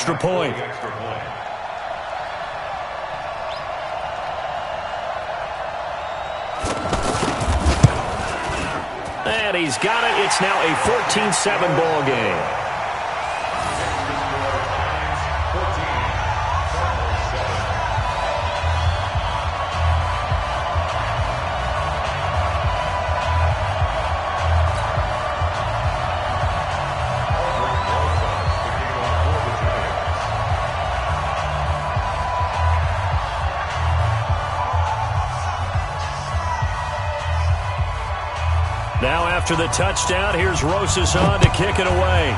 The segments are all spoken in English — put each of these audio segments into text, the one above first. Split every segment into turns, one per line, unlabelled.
Extra point. And he's got it. It's now a 14-7 ball game. Now after the touchdown, here's Rosas on to kick it away.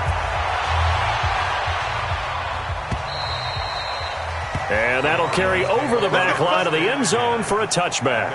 And that'll carry over the back line of the end zone for a touchback.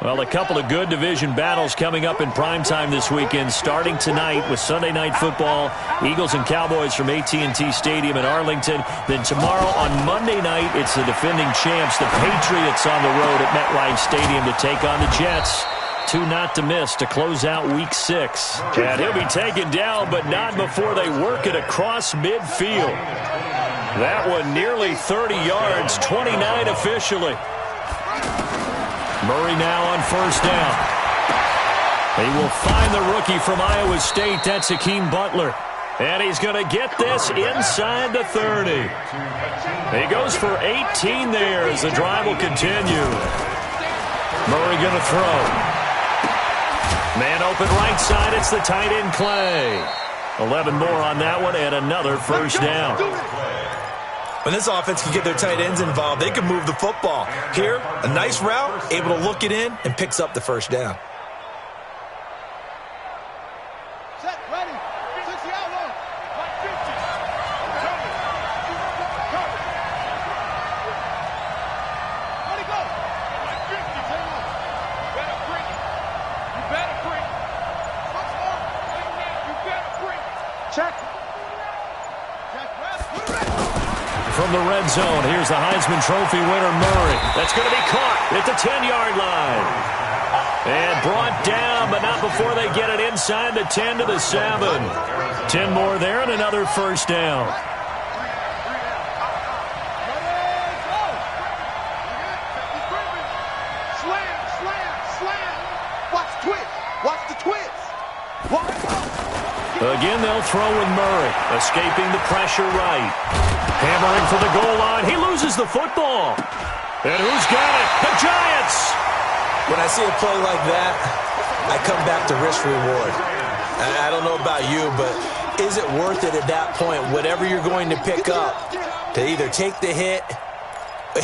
Well, a couple of good division battles coming up in primetime this weekend, starting tonight with Sunday Night Football, Eagles and Cowboys from AT&T Stadium in Arlington. Then tomorrow on Monday night, it's the defending champs, the Patriots, on the road at MetLife Stadium to take on the Jets. Two not to miss to close out Week 6. And he'll be taken down, but not before they work it across midfield. That one nearly 30 yards, 29 officially. Murray now on first down. He will find the rookie from Iowa State. That's Hakeem Butler. And he's going to get this inside the 30. He goes for 18 there as the drive will continue. Murray going to throw. Man open right side. It's the tight end Clay. 11 more on that one and another first down.
When this offense can get their tight ends involved, they can move the football. Here, a nice route, able to look it in, and picks up the first down.
Set, ready, 60 out long, like 50. Let it go. Like 50, take off. Better bring it. You better bring it. What's more? You better bring it. Check.
From the red zone, here's the Heisman Trophy winner, Murray. That's going to be caught at the 10-yard line. And brought down, but not before they get it inside the 10 to the 7. 10 more there and another first down.
Slam, slam, slam. Watch twist. Watch the twist.
Again, they'll throw with Murray, escaping the pressure right. Hammering for the goal line. He loses the football. And who's got it? The Giants!
When I see a play like that, I come back to risk-reward. I don't know about you, but is it worth it at that point, whatever you're going to pick up, to either take the hit,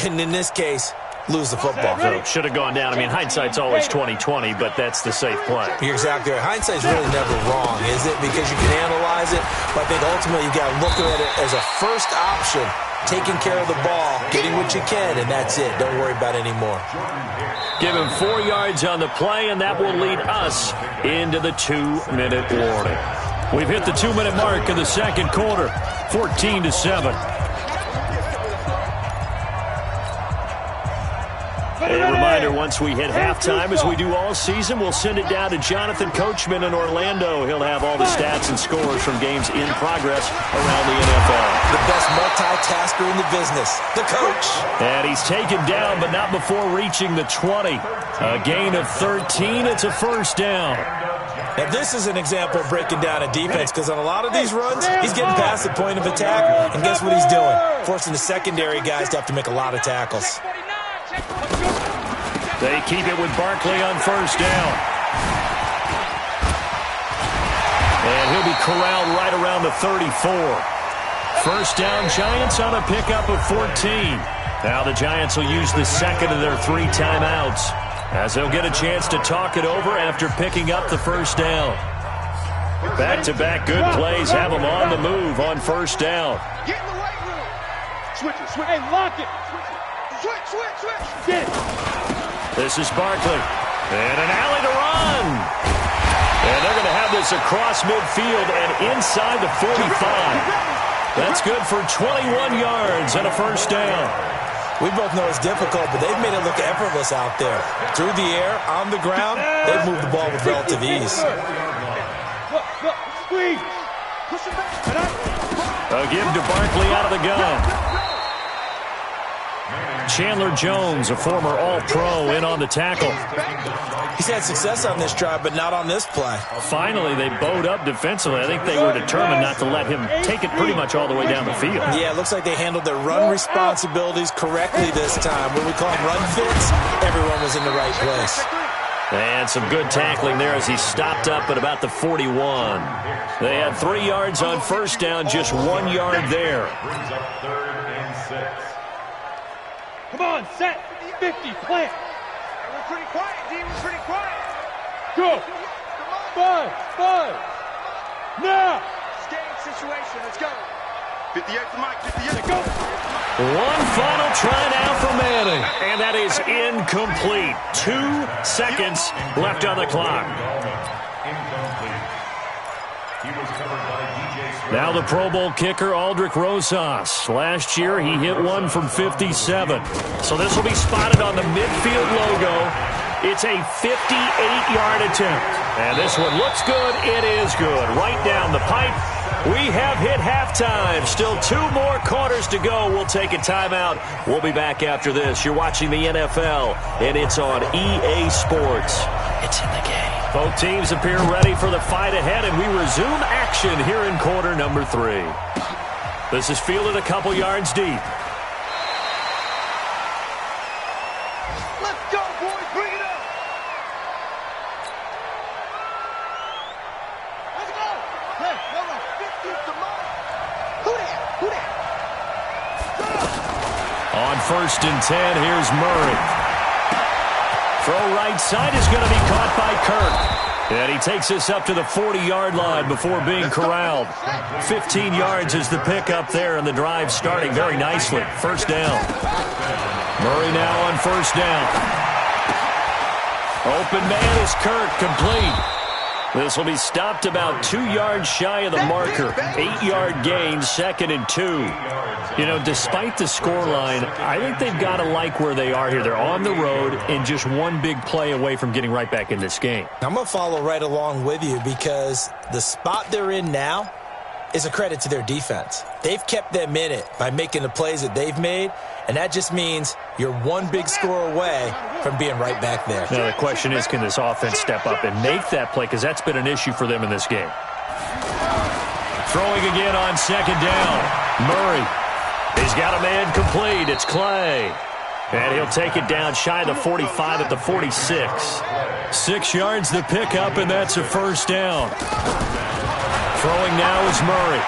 and in this case, lose the football?
So should have gone down. I mean, hindsight's always 20/20, but that's the safe play.
You're exactly right. Hindsight's really never wrong, is it? Because you can analyze it, but I think ultimately you got to look at it as a first option, taking care of the ball, getting what you can, and that's it. Don't worry about it anymore.
Give him 4 yards on the play, and that will lead us into the 2-minute warning. We've hit the 2-minute mark in the second quarter, 14-7. A reminder, once we hit halftime, as we do all season, we'll send it down to Jonathan Coachman in Orlando. He'll have all the stats and scores from games in progress around the NFL.
The best multitasker in the business, the coach.
And he's taken down, but not before reaching the 20. A gain of 13. It's a first down.
Now, this is an example of breaking down a defense, because on a lot of these runs, he's getting past the point of attack, and guess what he's doing? Forcing the secondary guys to have to make a lot of tackles.
They keep it with Barkley on first down. And he'll be corralled right around the 34. First down, Giants on a pickup of 14. Now the Giants will use the second of their 3 timeouts, as they'll get a chance to talk it over after picking up the first down. Back-to-back good plays have them on the move on first down.
Get in the weight room. Switch it, switch. Hey, lock it. Switch. Get it.
This is Barkley. And an alley to run. And they're going to have this across midfield and inside the 45. That's good for 21 yards and a first down.
We both know it's difficult, but they've made it look effortless out there. Through the air, on the ground, they've moved the ball with relative ease.
Look, squeeze. Push it back.
A give to Barkley out of the gun. Chandler Jones, a former All-Pro, in on the tackle.
He's had success on this drive, but not on this play.
Finally, they bowed up defensively. I think they were determined not to let him take it pretty much all the way down the field.
Yeah, it looks like they handled their run responsibilities correctly this time. When we call them run fits, everyone was in the right place.
And some good tackling there as he stopped up at about the 41. They had 3 yards on first down, just 1 yard there.
Come on, set. 50, plant. We're pretty quiet, D. We're pretty quiet. Go. 5. Now. Game situation. Let's go. 58 for Mike. 58. Go.
One final try now for Manning. And that is incomplete. 2 seconds left on the clock. Now the Pro Bowl kicker, Aldrich Rosas. Last year, he hit one from 57. So this will be spotted on the midfield logo. It's a 58-yard attempt. And this one looks good. It is good. Right down the pipe. We have hit halftime. Still 2 more quarters to go. We'll take a timeout. We'll be back after this. You're watching the NFL, and it's on EA Sports. It's in the game. Both teams appear ready for the fight ahead, and we resume action here in quarter number 3. This is fielded a couple yards deep.
Let's go, boys. Bring it up. Let's go. Hey, no. 50 to Mike. Who that?
On first and 10, here's Murray. Throw right side is going to be caught by Kirk. And he takes us up to the 40-yard line before being corralled. 15 yards is the pickup there, and the drive starting very nicely. First down. Murray now on first down. Open man is Kirk, complete. This will be stopped about 2 yards shy of the marker. 8-yard gain, 2nd and 2. You know, despite the scoreline, I think they've got to like where they are here. They're on the road and just one big play away from getting right back in this game.
I'm going to follow right along with you because the spot they're in now is a credit to their defense. They've kept them in it by making the plays that they've made, and that just means you're one big score away from being right back there.
Now the question is, can this offense step up and make that play? Because that's been an issue for them in this game. Throwing again on second down. Murray. He's got a man complete. It's Clay. And he'll take it down shy of the 45 at the 46. 6 yards the pickup, and that's a first down. Throwing now is Murray.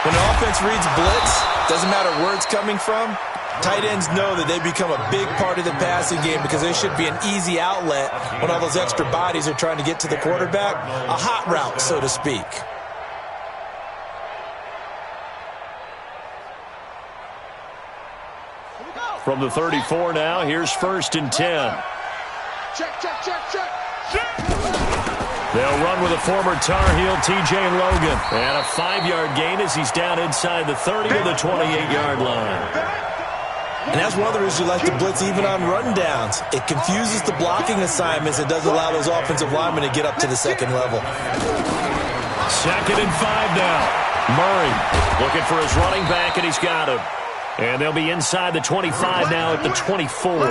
When the offense reads blitz, doesn't matter where it's coming from, tight ends know that they become a big part of the passing game because they should be an easy outlet when all those extra bodies are trying to get to the quarterback. A hot route, so to speak.
From the 34 now, here's first and 10.
Check.
They'll run with a former Tar Heel, T.J. Logan. And a 5-yard gain as he's down inside the 30 to the 28-yard line.
And that's one of the reasons you like to blitz even on rundowns. It confuses the blocking assignments. It doesn't allow those offensive linemen to get up to the second level.
2nd and 5 now. Murray looking for his running back, and he's got him. And they'll be inside the 25 now at the 24.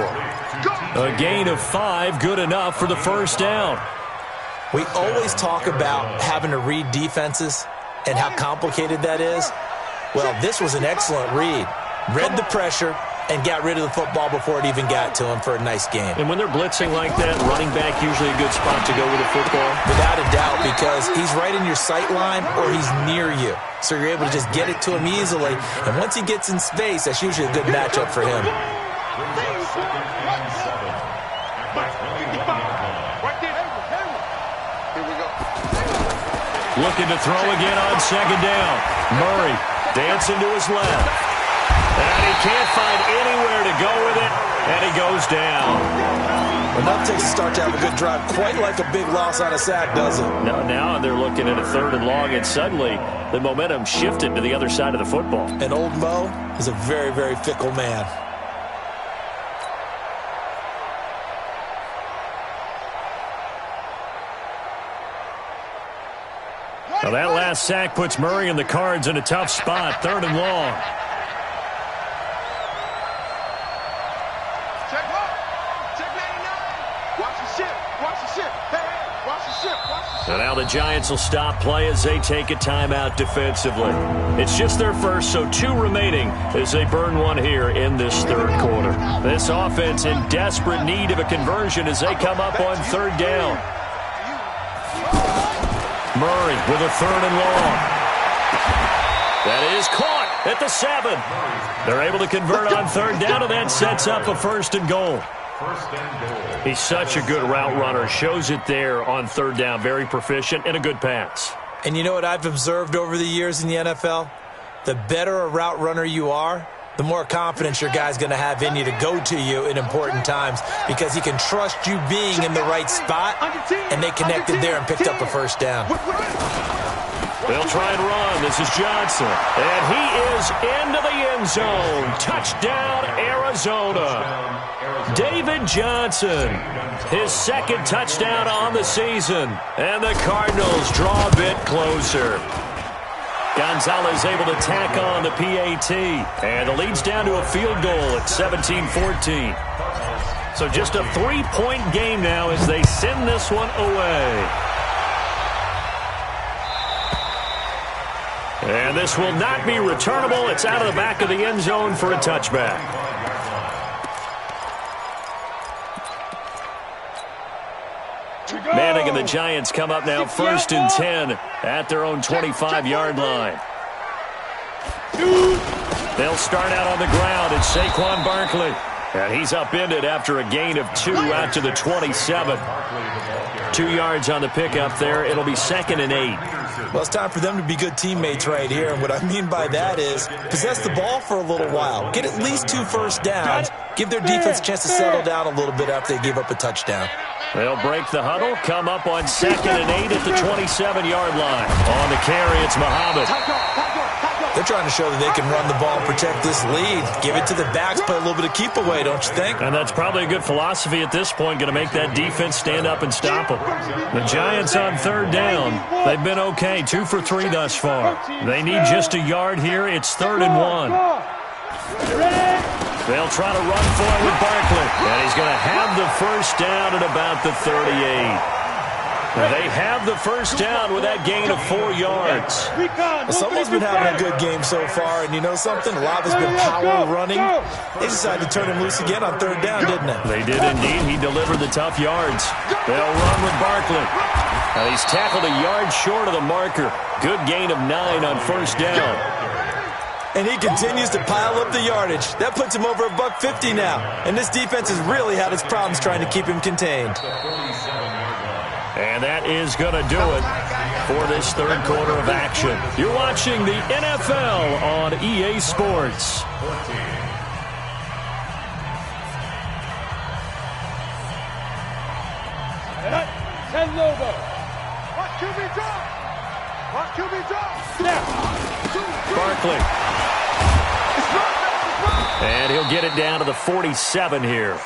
A gain of 5, good enough for the first down.
We always talk about having to read defenses and how complicated that is. Well, this was an excellent read. Read the pressure, and got rid of the football before it even got to him for a nice game.
And when they're blitzing like that, running back usually a good spot to go with the football?
Without a doubt, because he's right in your sight line or he's near you. So you're able to just get it to him easily. And once he gets in space, that's usually a good matchup for him.
Looking to throw again on second down. Murray dancing to his left. And he can't find anywhere to go with it, and he goes down.
Enough takes a start to have a good drive. Quite like a big loss on a sack, does it?
No, now they're looking at a 3rd and long, and suddenly the momentum shifted to the other side of the football.
And old Mo is a very, very fickle man.
Now that last sack puts Murray and the Cards in a tough spot, 3rd and long.
Check 99. Watch the ship. Watch the ship. Hey, watch the ship. Watch the ship.
So now the Giants will stop play as they take a timeout defensively. It's just their first, so 2 remaining as they burn one here in this 3rd quarter. This offense in desperate need of a conversion as they come up on 3rd down. Murray with a 3rd and long. That is caught at the 7. They're able to convert on 3rd down, and that sets up a 1st and goal. He's such a good route runner. Shows it there on 3rd down. Very proficient and a good pass.
And you know what I've observed over the years in the NFL? The better a route runner you are, the more confidence your guy's going to have in you to go to you in important times because he can trust you being in the right spot, and they connected there and picked up a 1st down.
They'll try and run. This is Johnson. And he is into the end zone. Touchdown, Arizona. David Johnson, his 2nd touchdown on the season. And the Cardinals draw a bit closer. Gonzalez able to tack on the PAT. And the lead's down to a field goal at 17-14. So just a 3-point game now as they send this one away. And this will not be returnable. It's out of the back of the end zone for a touchback. Manning and the Giants come up now 1st and 10 at their own 25-yard line. They'll start out on the ground. It's Saquon Barkley. And he's upended after a gain of 2 out to the 27. 2 yards on the pickup there. It'll be 2nd and 8.
Well, it's time for them to be good teammates right here. And what I mean by that is possess the ball for a little while. Get at least 2 first downs. Give their defense a chance to settle down a little bit after they give up a touchdown.
They'll break the huddle, come up on 2nd and 8 at the 27-yard line. On the carry, it's Muhammad.
They're trying to show that they can run the ball and protect this lead. Give it to the backs, play a little bit of keep away, don't you think?
And that's probably a good philosophy at this point, going to make that defense stand up and stop them. The Giants on 3rd down. They've been okay, 2 for 3 thus far. They need just a yard here. It's 3rd and 1. They'll try to run for it with Barkley. And he's going to have the 1st down at about the 38. They have the 1st down with that gain of 4 yards.
Well, someone's been having a good game so far, and you know something? A lot has been power running. They decided to turn him loose again on 3rd down, didn't they?
They did indeed. He delivered the tough yards. They'll run with Barkley. Now he's tackled a yard short of the marker. Good gain of 9 on 1st down.
And he continues to pile up the yardage. That puts him over $150 now. And this defense has really had its problems trying to keep him contained.
And that is going to do it for this 3rd quarter of action. You're watching the NFL on EA Sports.
Ten logo. Watch QB drop. Watch QB drop. Snap.
Barkley. And he'll get it down to the 47 here.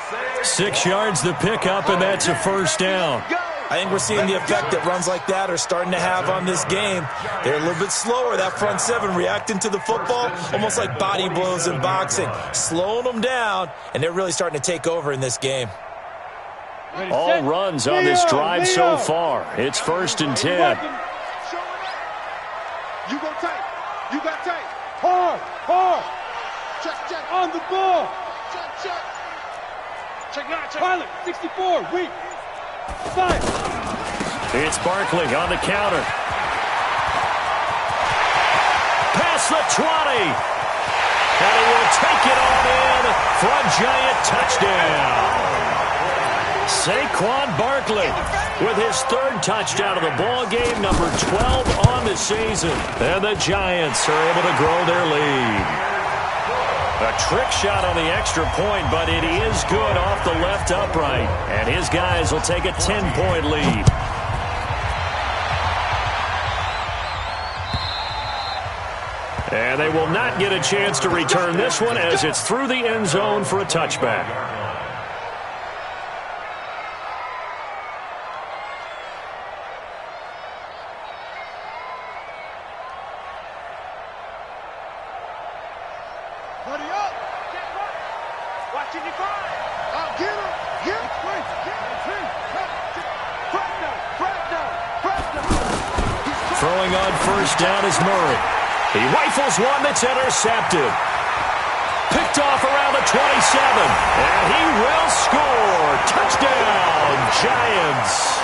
6 yards the pickup, and that's a 1st down.
I think we're seeing the effect that runs like that are starting to have on this game. They're a little bit slower, that front 7, reacting to the football, almost like body blows in boxing, slowing them down, and they're really starting to take over in this game.
All runs on this drive so far. It's 1st and 10.
You go tight. You got tight. Hard. Check. On the ball. Pilot, 64, weak. 5.
It's Barkley on the counter. Past the 20. And he will take it on in for a giant touchdown. Saquon Barkley with his 3rd touchdown of the ball game, number 12 on the season. And the Giants are able to grow their lead. A trick shot on the extra point, but it is good off the left upright. And his guys will take a 10-point lead. And they will not get a chance to return this one as it's through the end zone for a touchback.
Buddy up. Watching you fire. I'll get him. Get him.
Throwing on first down is Murray. He rifles one that's intercepted. Picked off around the 27. And he will score. Touchdown, Giants.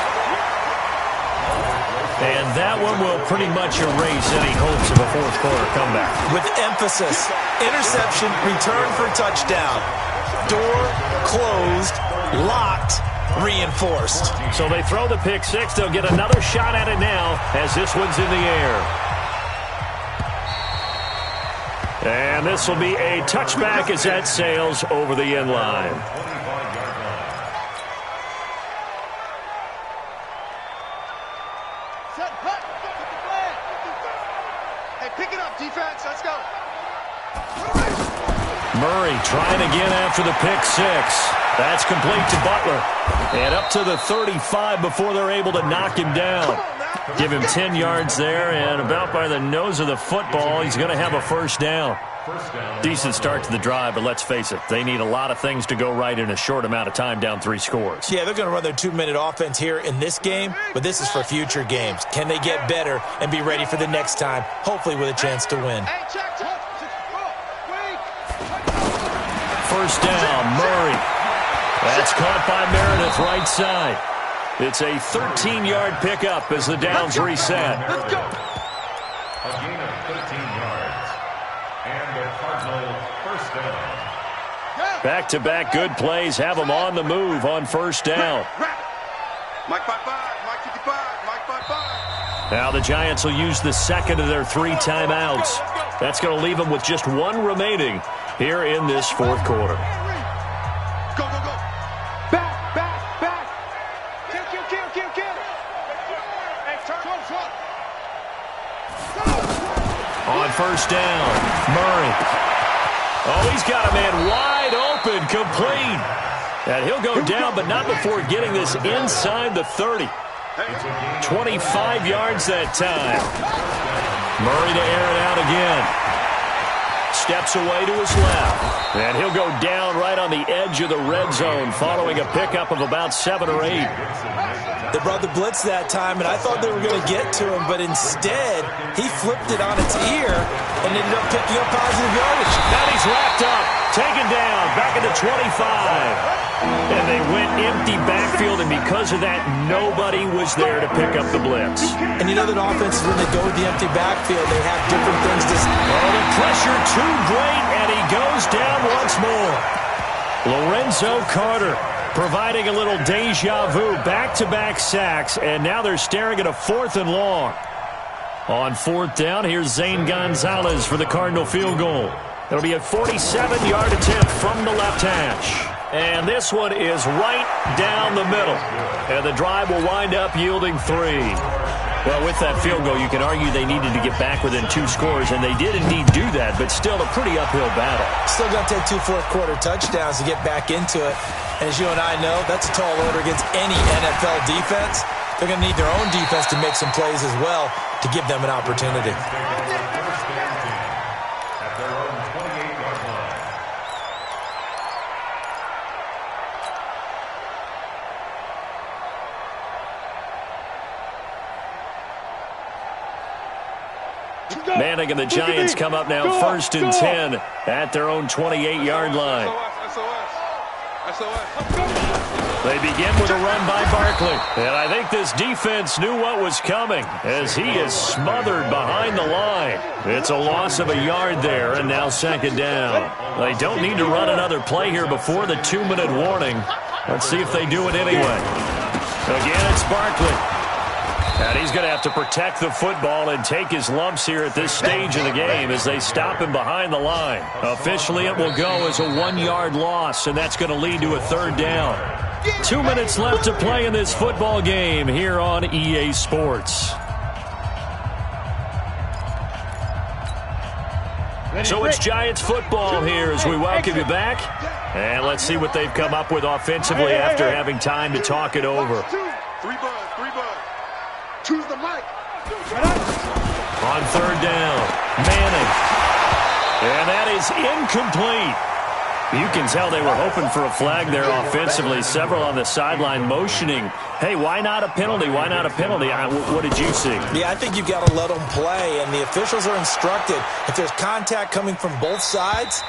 And that one will pretty much erase any hopes of a fourth quarter comeback.
With emphasis, interception, return for touchdown. Door closed, locked, reinforced.
So they throw the pick six. They'll get another shot at it now as this one's in the air. And this will be a touchback as that sails over the end line.
Hey, pick it up, defense. Let's go.
Murray trying again after the pick six. That's complete to Butler. And up to the 35 before they're able to knock him down. Give him 10 yards there, and about by the nose of the football, he's going to have a first down. Decent start to the drive, but let's face it, they need a lot of things to go right in a short amount of time, down 3 scores.
Yeah, they're going to run their 2-minute offense here in this game, but this is for future games. Can they get better and be ready for the next time, hopefully with a chance to win?
First down, Murray. That's caught by Meredith right side. It's a 13-yard pickup as the downs reset.
Let's go.
A gain of 13 yards. And the Cardinals first down.
Back-to-back good plays have them on the move on first down.
Mike 5-5, Mike 55, Mike 5-5.
Now the Giants will use the second of their 3 timeouts. That's going to leave them with just 1 remaining here in this fourth quarter.
Go, go, go. Back, back, back. Kill. Hey, turn.
On first down, Murray. Oh, he's got a man wide open, complete. And he'll go down, but not before getting this inside the 30. 25 yards that time. Murray to air it out again. Steps away to his left. And he'll go down right on the edge of the red zone following a pickup of about 7 or 8.
They brought the blitz that time, and I thought they were going to get to him, but instead, he flipped it on its ear and ended up picking up positive yardage.
Now he's wrapped up, taken down, back at the 25. And they went empty backfield, and because of that, nobody was there to pick up the blitz.
And you know that offenses, when they go with the empty backfield, they have different things to say.
Oh, the pressure too great, and he goes down once more. Lorenzo Carter providing a little deja vu, back-to-back sacks, and now they're staring at a 4th and long. On 4th down, here's Zane Gonzalez for the Cardinal field goal. It'll be a 47-yard attempt from the left hash. And this one is right down the middle. And the drive will wind up yielding 3. Well, with that field goal, you can argue they needed to get back within 2 scores, and they did indeed do that, but still a pretty uphill battle.
Still going to take 2 fourth-quarter touchdowns to get back into it. And as you and I know, that's a tall order against any NFL defense. They're going to need their own defense to make some plays as well to give them an opportunity.
At their own 28-yard line.
Manning and the Giants come up now 1st and 10 at their own 28-yard line.
SOS.
They begin with a run by Barkley. And I think this defense knew what was coming as he is smothered behind the line. It's a loss of a yard there, and now second down. They don't need to run another play here before the 2-minute warning. Let's see if they do it anyway. Again, it's Barkley. And he's going to have to protect the football and take his lumps here at this stage of the game as they stop him behind the line. Officially, it will go as a 1-yard loss, and that's going to lead to a third down. 2 minutes left to play in this football game here on EA Sports. So it's Giants football here as we welcome you back. And let's see what they've come up with offensively after having time to talk it over.
Choose the mic.
On third down, Manning. And that is incomplete. You can tell they were hoping for a flag there offensively. Several on the sideline motioning, hey, why not a penalty? Why not a penalty? What did you see?
Yeah, I think you've got to let them play, and the officials are instructed. If there's contact coming from both sides,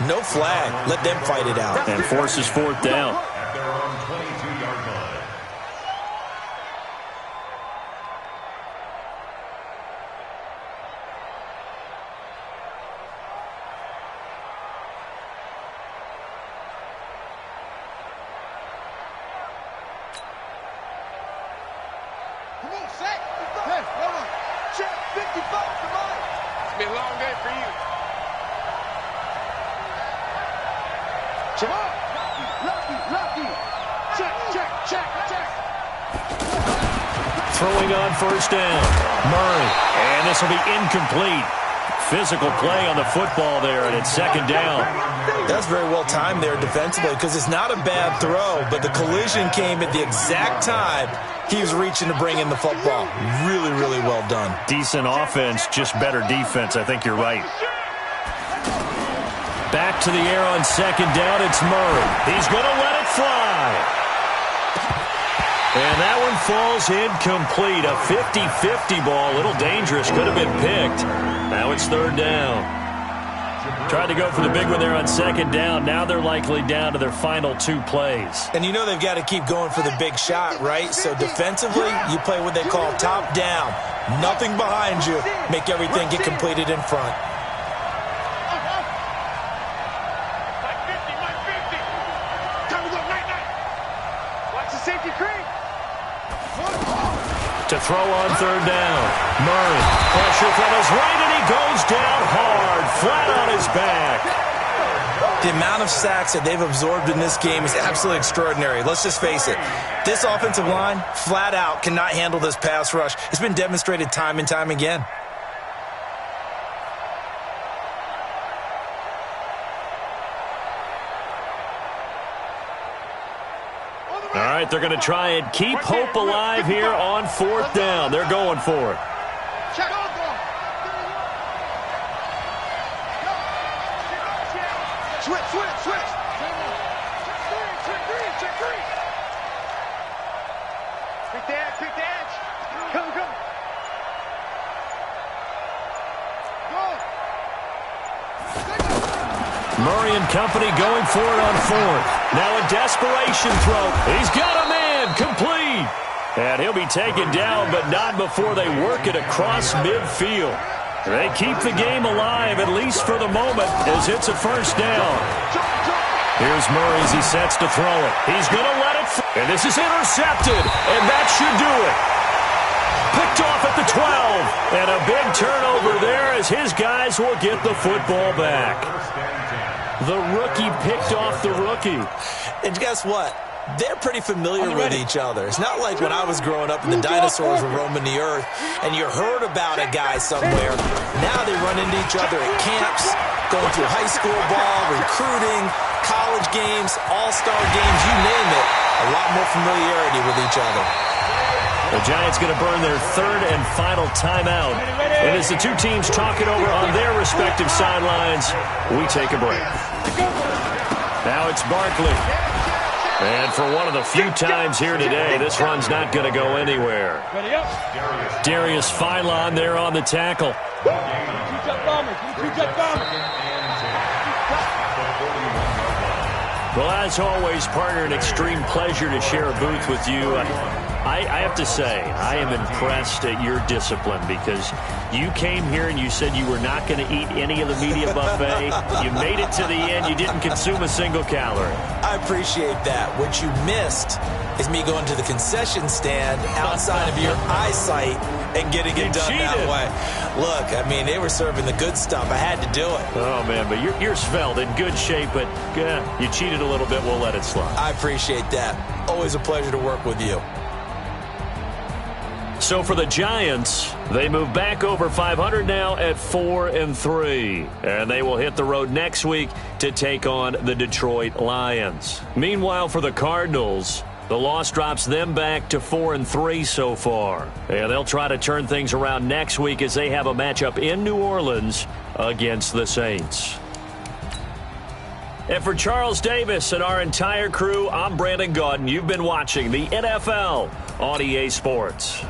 no flag. Let them fight it out.
And forces fourth down.
At their own 22-yard line.
Throwing on first down, Murray. And this will be incomplete. Physical play on the football there, and it's second down.
That's very well timed there defensively because it's not a bad throw, but the collision came at the exact time he was reaching to bring in the football. Really, really well done.
Decent offense, just better defense. I think you're right. Back to the air on second down, it's Murray. He's going to let it fly. And that one falls incomplete. A 50-50 ball, a little dangerous, could have been picked. Now it's third down. Tried to go for the big one there on second down. Now they're likely down to their final 2 plays.
And you know they've got to keep going for the big shot, right? So defensively, you play what they call top down. Nothing behind you. Make everything get completed in front.
To throw on third down. Murray, pressure from his right, and he goes down hard, flat on his back.
The amount of sacks that they've absorbed in this game is absolutely extraordinary. Let's just face it. This offensive line, flat out, cannot handle this pass rush. It's been demonstrated time and time again.
All right, they're going to try and keep hope alive here on fourth down. They're going for it.
Switch. Quick edge. Come.
Murray and company going for it on fourth. Now a desperation throw. He's got a man, complete. And he'll be taken down, but not before they work it across midfield. They keep the game alive, at least for the moment, as it's a first down. Here's Murray as he sets to throw it. He's going to let it. And this is intercepted, and that should do it. Picked off at the 12. And a big turnover there as his guys will get the football back. The rookie picked off the rookie.
And guess what? They're pretty familiar with each other. It's not like when I was growing up and the dinosaurs were roaming the earth and you heard about a guy somewhere. Now they run into each other at camps, going through high school ball, recruiting, college games, all-star games, you name it. A lot more familiarity with each other.
The Giants going to burn their third and final timeout. And as the two teams talk it over on their respective sidelines, we take a break. Now it's Barkley. And for one of the few times here today, this run's not going to go anywhere. Darius Philon there on the tackle. Well, as always, partner, an extreme pleasure to share a booth with you. I have to say, I am impressed at your discipline because you came here and you said you were not going to eat any of the media buffet. You made it to the end. You didn't consume a single calorie.
I appreciate that. What you missed is me going to the concession stand outside of your eyesight and getting it done that way. Look, I mean, they were serving the good stuff. I had to do it.
Oh, man, but you're svelte, in good shape, but you cheated a little bit. We'll let it slide.
I appreciate that. Always a pleasure to work with you.
So for the Giants, they move back over 500 now at 4-3. And they will hit the road next week to take on the Detroit Lions. Meanwhile, for the Cardinals, the loss drops them back to 4-3 so far. And they'll try to turn things around next week as they have a matchup in New Orleans against the Saints. And for Charles Davis and our entire crew, I'm Brandon Gaudin. You've been watching the NFL on EA Sports.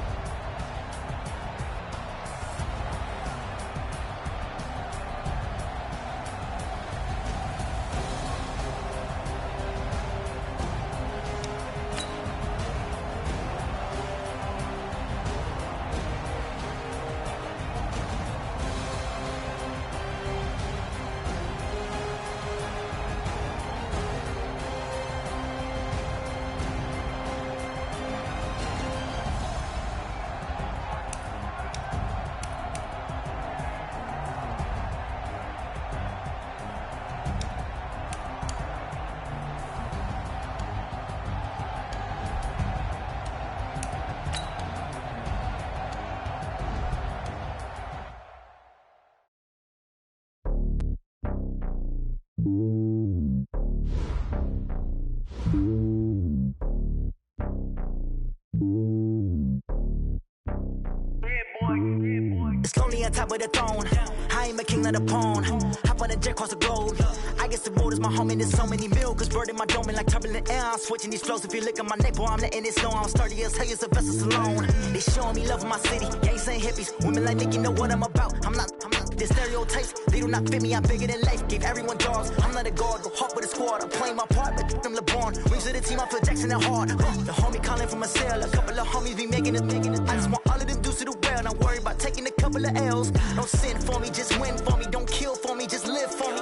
It's lonely on top of the throne. I ain't a king of the pawn. Hop on a jet across the globe. I guess the road is my home and there's so many milkers burning my dome like turbulent air. I'm switching these flows. If you look at my neck, boy, I'm letting it snow. I'm sturdy as hell, it's a vessel alone. They showing me love in my city. Gangs ain't hippies. Women like Nicky know what I'm about. I'm not the stereotypes. They do not fit me. I'm bigger than life. Gave everyone dogs. I'm not a guard. Go hard with a squad. I'm playing my part, but them LeBron. Rings of the team. I feel Jackson and hard. The homie calling from a cell. A couple of homies be making it. I just want all of them dudes to the well. Not worry about taking a couple of L's. Don't sin for me, just win for me. Don't kill for me, just live for me.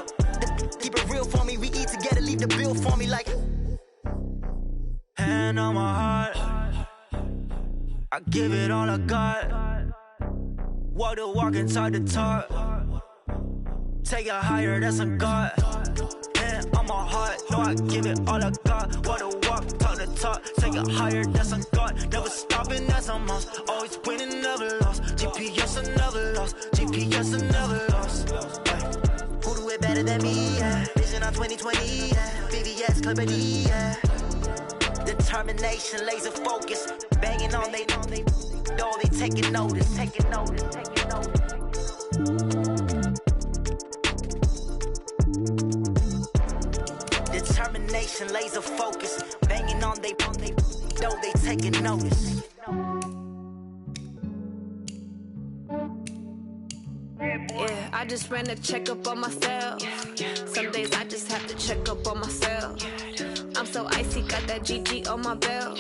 Keep it real for me. We eat together, leave the bill for me like. Hand on my heart, I give it all I got. Walk the walk inside the talk. Take it higher, that's a God. Hand on my heart, no, I give it all I got. Walk the walk, talk the talk. Take it higher, that's a God. Never stopping, that's a must. Always winning, never lost. GPS, I never lost. GPS, I never lost. Who do it better than me? Yeah. Vision on 2020. Yeah. VVS, Clippity. Yeah. Determination, laser focus. Banging on they know they taking notice. Taking notice. Taking notice. Determination, laser focus. Banging on they know they taking notice.
Yeah, I just ran a checkup on myself. Some days I just have to check up on myself. I'm so icy, got that GG on my belt.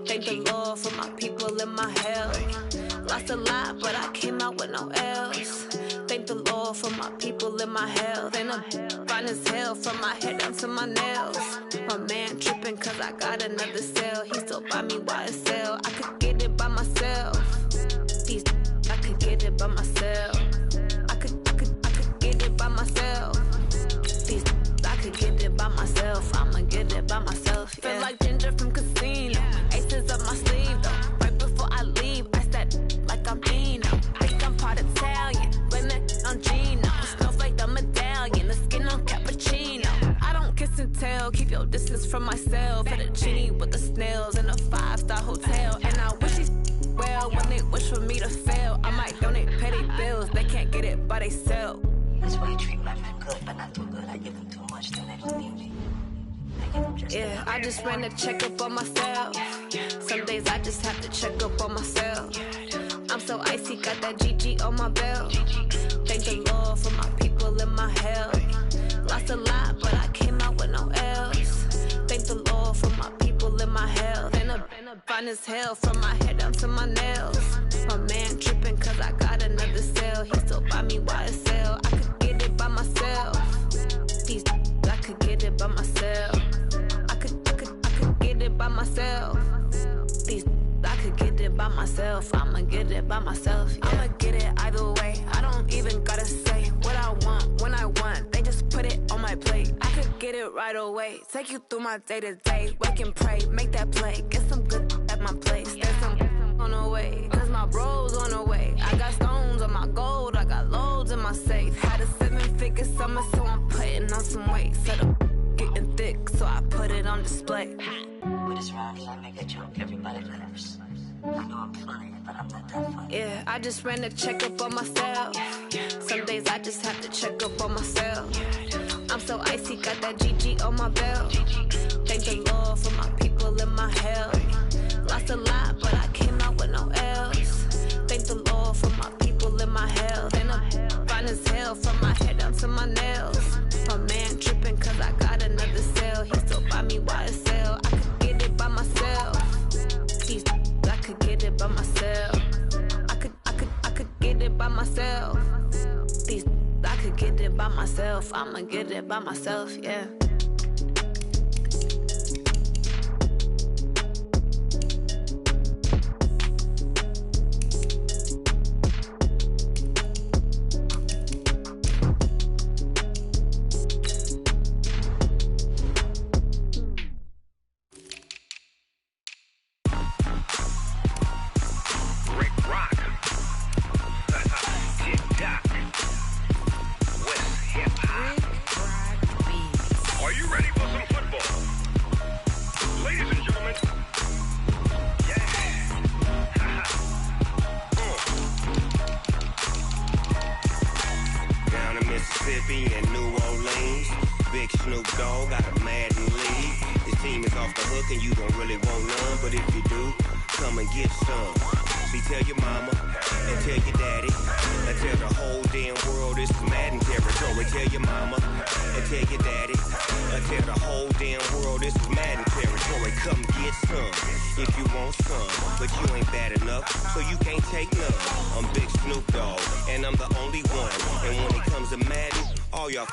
Thank the Lord for my people in my health. Lost a lot, but I came out with no L's. Thank the Lord for my people in my health. And I'm fine as hell from my head down to my nails. My man tripping cause I got another cell. He still buy me YSL. I could get it by myself. I could get it by myself. I could get it by myself. I could get it by myself. I'ma get it by myself. Yeah. Feel like Ginger from Casino. Aces up my sleeve though. Right before I leave, I said like I'm Dino. Think I'm part Italian. Blame that on Gino. Snowflake the medallion. The skin on cappuccino. I don't kiss and tell. Keep your distance from myself. Fettuccine with the snails in a 5-star hotel. And I wish these well when they wish for me to fail. I might donate, pay their bills. They can't get it by they sell.
That's why you treat women good, but not too good. I give them too much, then they just leave me.
Yeah, I just ran a checkup on myself. Some days I just have to check up on myself. I'm so icy, got that GG on my belt. Thank the Lord for my people in my health. Lost a lot, but I came out with no L's. Thank the Lord for my people and my health. Been a fine as hell from my head down to my nails. My man tripping cause I got another sale. He still buy me YSL. I could get it by myself. These I could get it by myself. I could get it by myself. These I could get it by myself. I'ma get it by myself. Yeah. I'ma get it either way. I don't even gotta say what I want when I want. They just put it on my plate. I could get it right away. Take you through my day to day. Wake and pray, make that play. Get some good at my place. There's some on the way. Cause my bros on the way. I got stones on my gold. I got loads in my safe. Had a 7-figure summer, so I'm putting on some weight. Set up getting thick, so I put it on display.
With this rhyme, I make a joke, everybody laughs. I know I'm funny, but I'm not that funny.
Yeah, I just ran a checkup on myself. Some days I just have to check up on myself. I'm so icy, got that GG on my belt. Thank the Lord for my people and my health. Lost a lot, but I came out with no L's. Thank the Lord for my people and my health. And I'm fine as hell from my head down to my nails. My man tripping cause I got another sale. He still buy me YSL. I could get it by myself. These I could get it by myself. I could get it by myself. These I could get it by myself. I'ma get it by myself, yeah.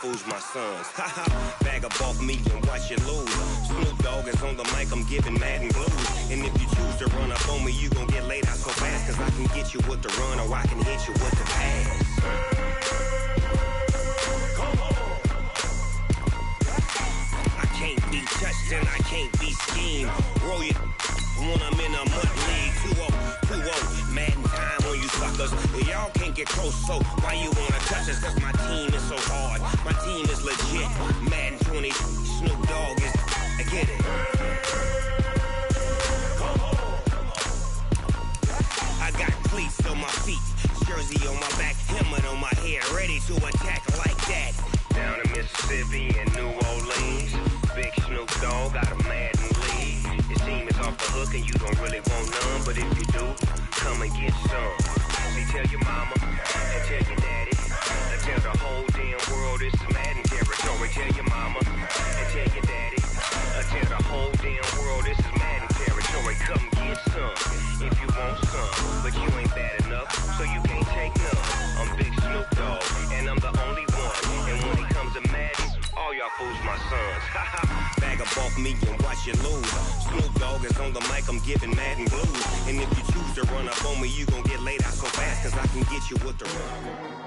Fools my sons. Haha, bag up off me and watch you lose. Snoop Dogg is on the mic, I'm giving Madden blues. And if you choose to run up on me, you gon' get laid out so fast. Cause I can get you with the run or I can hit you with the pass. Come on. I can't be touched and I can't be schemed. Roll you when I'm in a mud league. 2-0, Madden time on you suckers. Y'all can't get close, so why you wanna touch us? Cause my team is so hard. My team is legit. Madden 20, Snoop Dogg is. I get it. Come on. I got cleats on my feet, jersey on my back, helmet on my head, ready to attack like that. Down in Mississippi and New Orleans, big Snoop Dogg got a Madden league. Your team is off the hook and you don't really want none, but if you do, come and get some. See, tell your mama and tell your daddy, and tell the whole damn world this is Madden territory. Tell your mama and tell your daddy, and tell the whole damn world this is Madden territory. Come get some if you want some, but you ain't bad enough, so you can't take none. I'm Big Snoop Dogg, and I'm the only one. And when it comes to Madden, all y'all fools my sons. Bag up off me and watch you lose. Snoop Dogg is on the mic, I'm giving Madden blues. And if you choose to run up on me, you gon' get laid out so fast, cause I can get you with the run.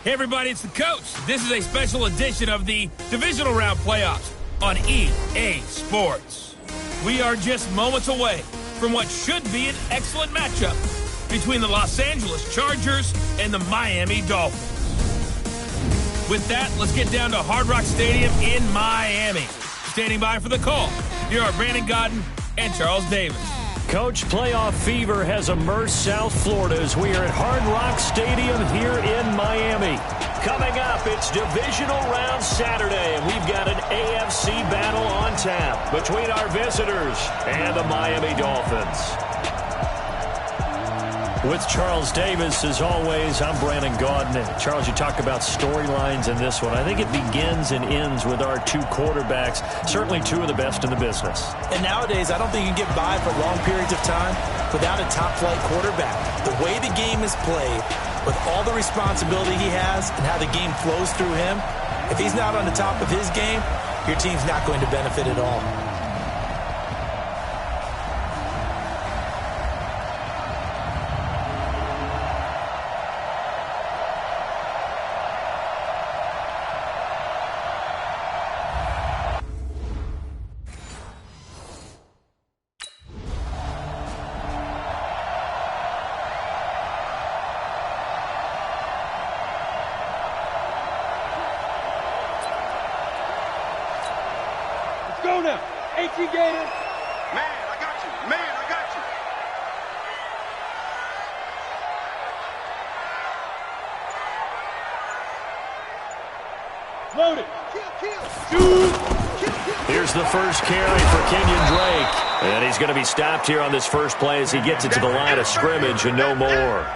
Hey everybody, it's the coach. This is a special edition of the divisional round playoffs. on EA Sports. We are just moments away from what should be an excellent matchup between the Los Angeles Chargers and the Miami Dolphins. With that, let's get down to Hard Rock Stadium in Miami. Standing by for the call, here are Brandon Godden and Charles Davis.
Coach, playoff fever has immersed South Florida as we are at Hard Rock Stadium here in Miami. Coming up, it's divisional round Saturday, and we've got an AFC battle on tap between our visitors and the Miami Dolphins. With Charles Davis, as always, I'm Brandon Gaudin. Charles, you talk about storylines in this one. I think it begins and ends with our two quarterbacks, certainly two of the best in the business.
And nowadays, I don't think you can get by for long periods of time without a top-flight quarterback. The way the game is played, with all the responsibility he has and how the game flows through him, if he's not on the top of his game, your team's not going to benefit at all.
Go now. 18 Gators.
Man, I got you. Man, I got you.
Loaded. Shoot.
Here's the first carry for Kenyon Drake. And he's going to be stopped here on this first play as he gets it to the line of scrimmage and no more.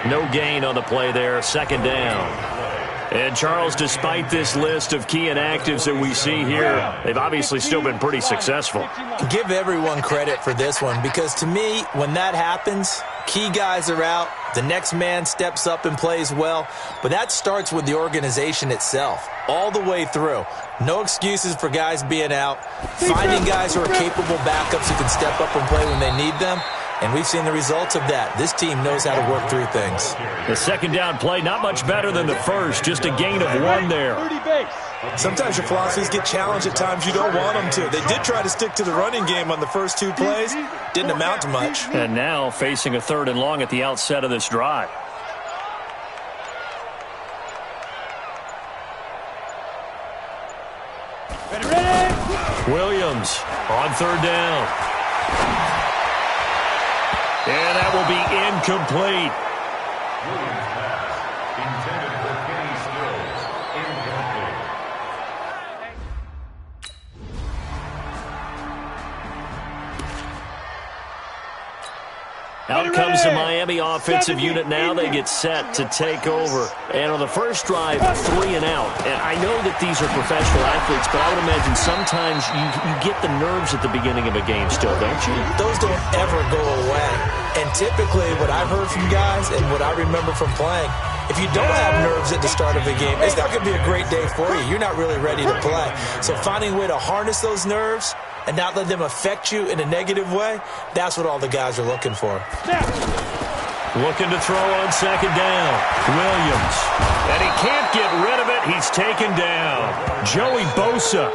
No gain on the play there. Second down. And, Charles, despite this list of key inactives that we see here, they've obviously still been pretty successful.
Give everyone credit for this one because, to me, when that happens, key guys are out, the next man steps up and plays well, but that starts with the organization itself, all the way through. No excuses for guys being out, finding guys who are capable backups who can step up and play when they need them. And we've seen the results of that. This team knows how to work through things.
The second down play, not much better than the first. Just a gain of one there.
Sometimes your philosophies get challenged at times you don't want them to. They did try to stick to the running game on the first two plays. Didn't amount to much.
And now facing a third and long at the outset of this drive. Williams on third down. And that will be incomplete.
Williams pass intended for Kenny Stills. Incomplete.
Out comes the Miami offensive unit now. They get set to take over. And on the first drive, 3 and out. And I know that these are professional athletes, but I would imagine sometimes you get the nerves at the beginning of a game still, don't you?
Those don't ever go away. And typically what I've heard from guys and what I remember from playing, if you don't have nerves at the start of a game, it's not going to be a great day for you. You're not really ready to play. So finding a way to harness those nerves and not let them affect you in a negative way, that's what all the guys are looking for.
Looking to throw on second down. Williams. And he can't get rid of it. He's taken down. Joey Bosa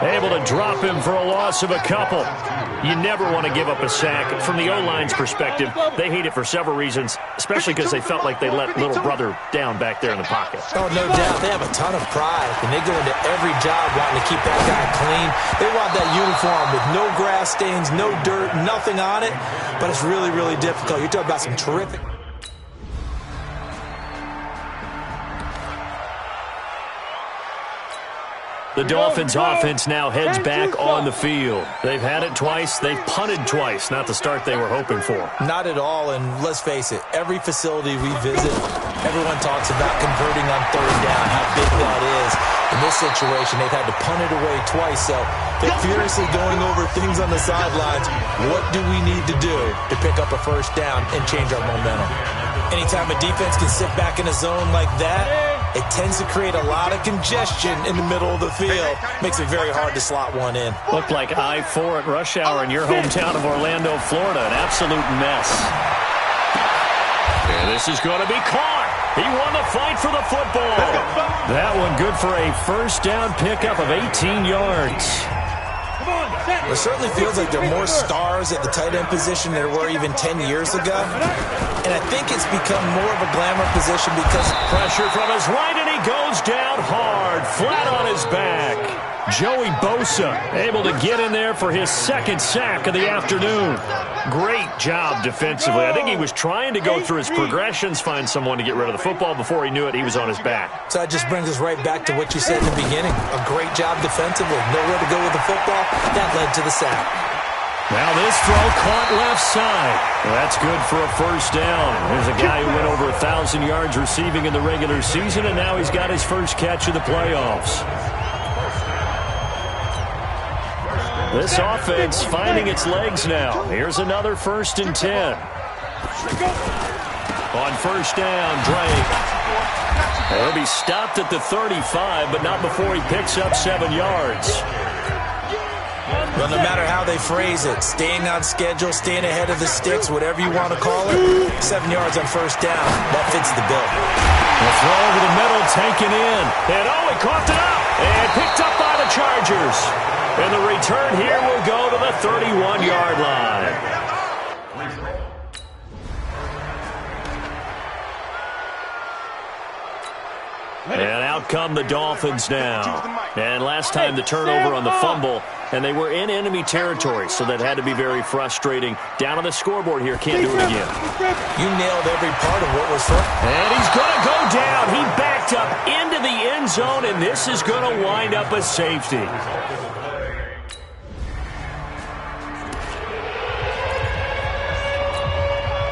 able to drop him for a loss of a couple. You never want to give up a sack. From the O-line's perspective, they hate it for several reasons, especially because they felt like they let little brother down back there in the pocket.
Oh, no doubt. They have a ton of pride, and they go into every job wanting to keep that guy clean. They want that uniform with no grass stains, no dirt, nothing on it, but it's really, really difficult. You're talking about some terrific...
The Dolphins offense now heads back on the field. They've had it twice. They've punted twice. Not the start they were hoping for.
Not at all, and let's face it, every facility we visit, everyone talks about converting on third down, how big that is. In this situation, they've had to punt it away twice, so they're furiously going over things on the sidelines. What do we need to do to pick up a first down and change our momentum? Anytime a defense can sit back in a zone like that, it tends to create a lot of congestion in the middle of the field. Makes it very hard to slot one in.
Looked like I-4 at rush hour in your hometown of Orlando, Florida. An absolute mess. And this is going to be caught. He won the fight for the football. That one good for a first down pickup of 18 yards.
It certainly feels like there are more stars at the tight end position than there were even 10 years ago. And I think it's become more of a glamour position because
pressure from his right, and he goes down hard, flat on his back. Joey Bosa able to get in there for his second sack of the afternoon. Great job defensively. I think he was trying to go through his progressions, find someone to get rid of the football. Before he knew it, he was on his back.
So that just brings us right back to what you said in the beginning. A great job defensively. Nowhere to go with the football. That led to the sack.
Now this throw caught left side. Well, that's good for a first down. There's a guy who went over 1,000 yards receiving in the regular season, and now he's got his first catch of the playoffs. This offense finding its legs now. Here's another 1st and 10. On first down, Drake. He'll be stopped at the 35, but not before he picks up 7 yards.
Well, no matter how they phrase it, staying on schedule, staying ahead of the sticks, whatever you want to call it, 7 yards on first down, that fits the bill.
The throw over the middle, taken in. And he coughed it up and picked up by the Chargers. And the return here will go to the 31-yard line. And out come the Dolphins now. And last time the turnover on the fumble, and they were in enemy territory, so that had to be very frustrating. Down on the scoreboard here, can't do it again.
You nailed every part of what was said.
And he's going to go down. He backed up into the end zone, and this is going to wind up a safety.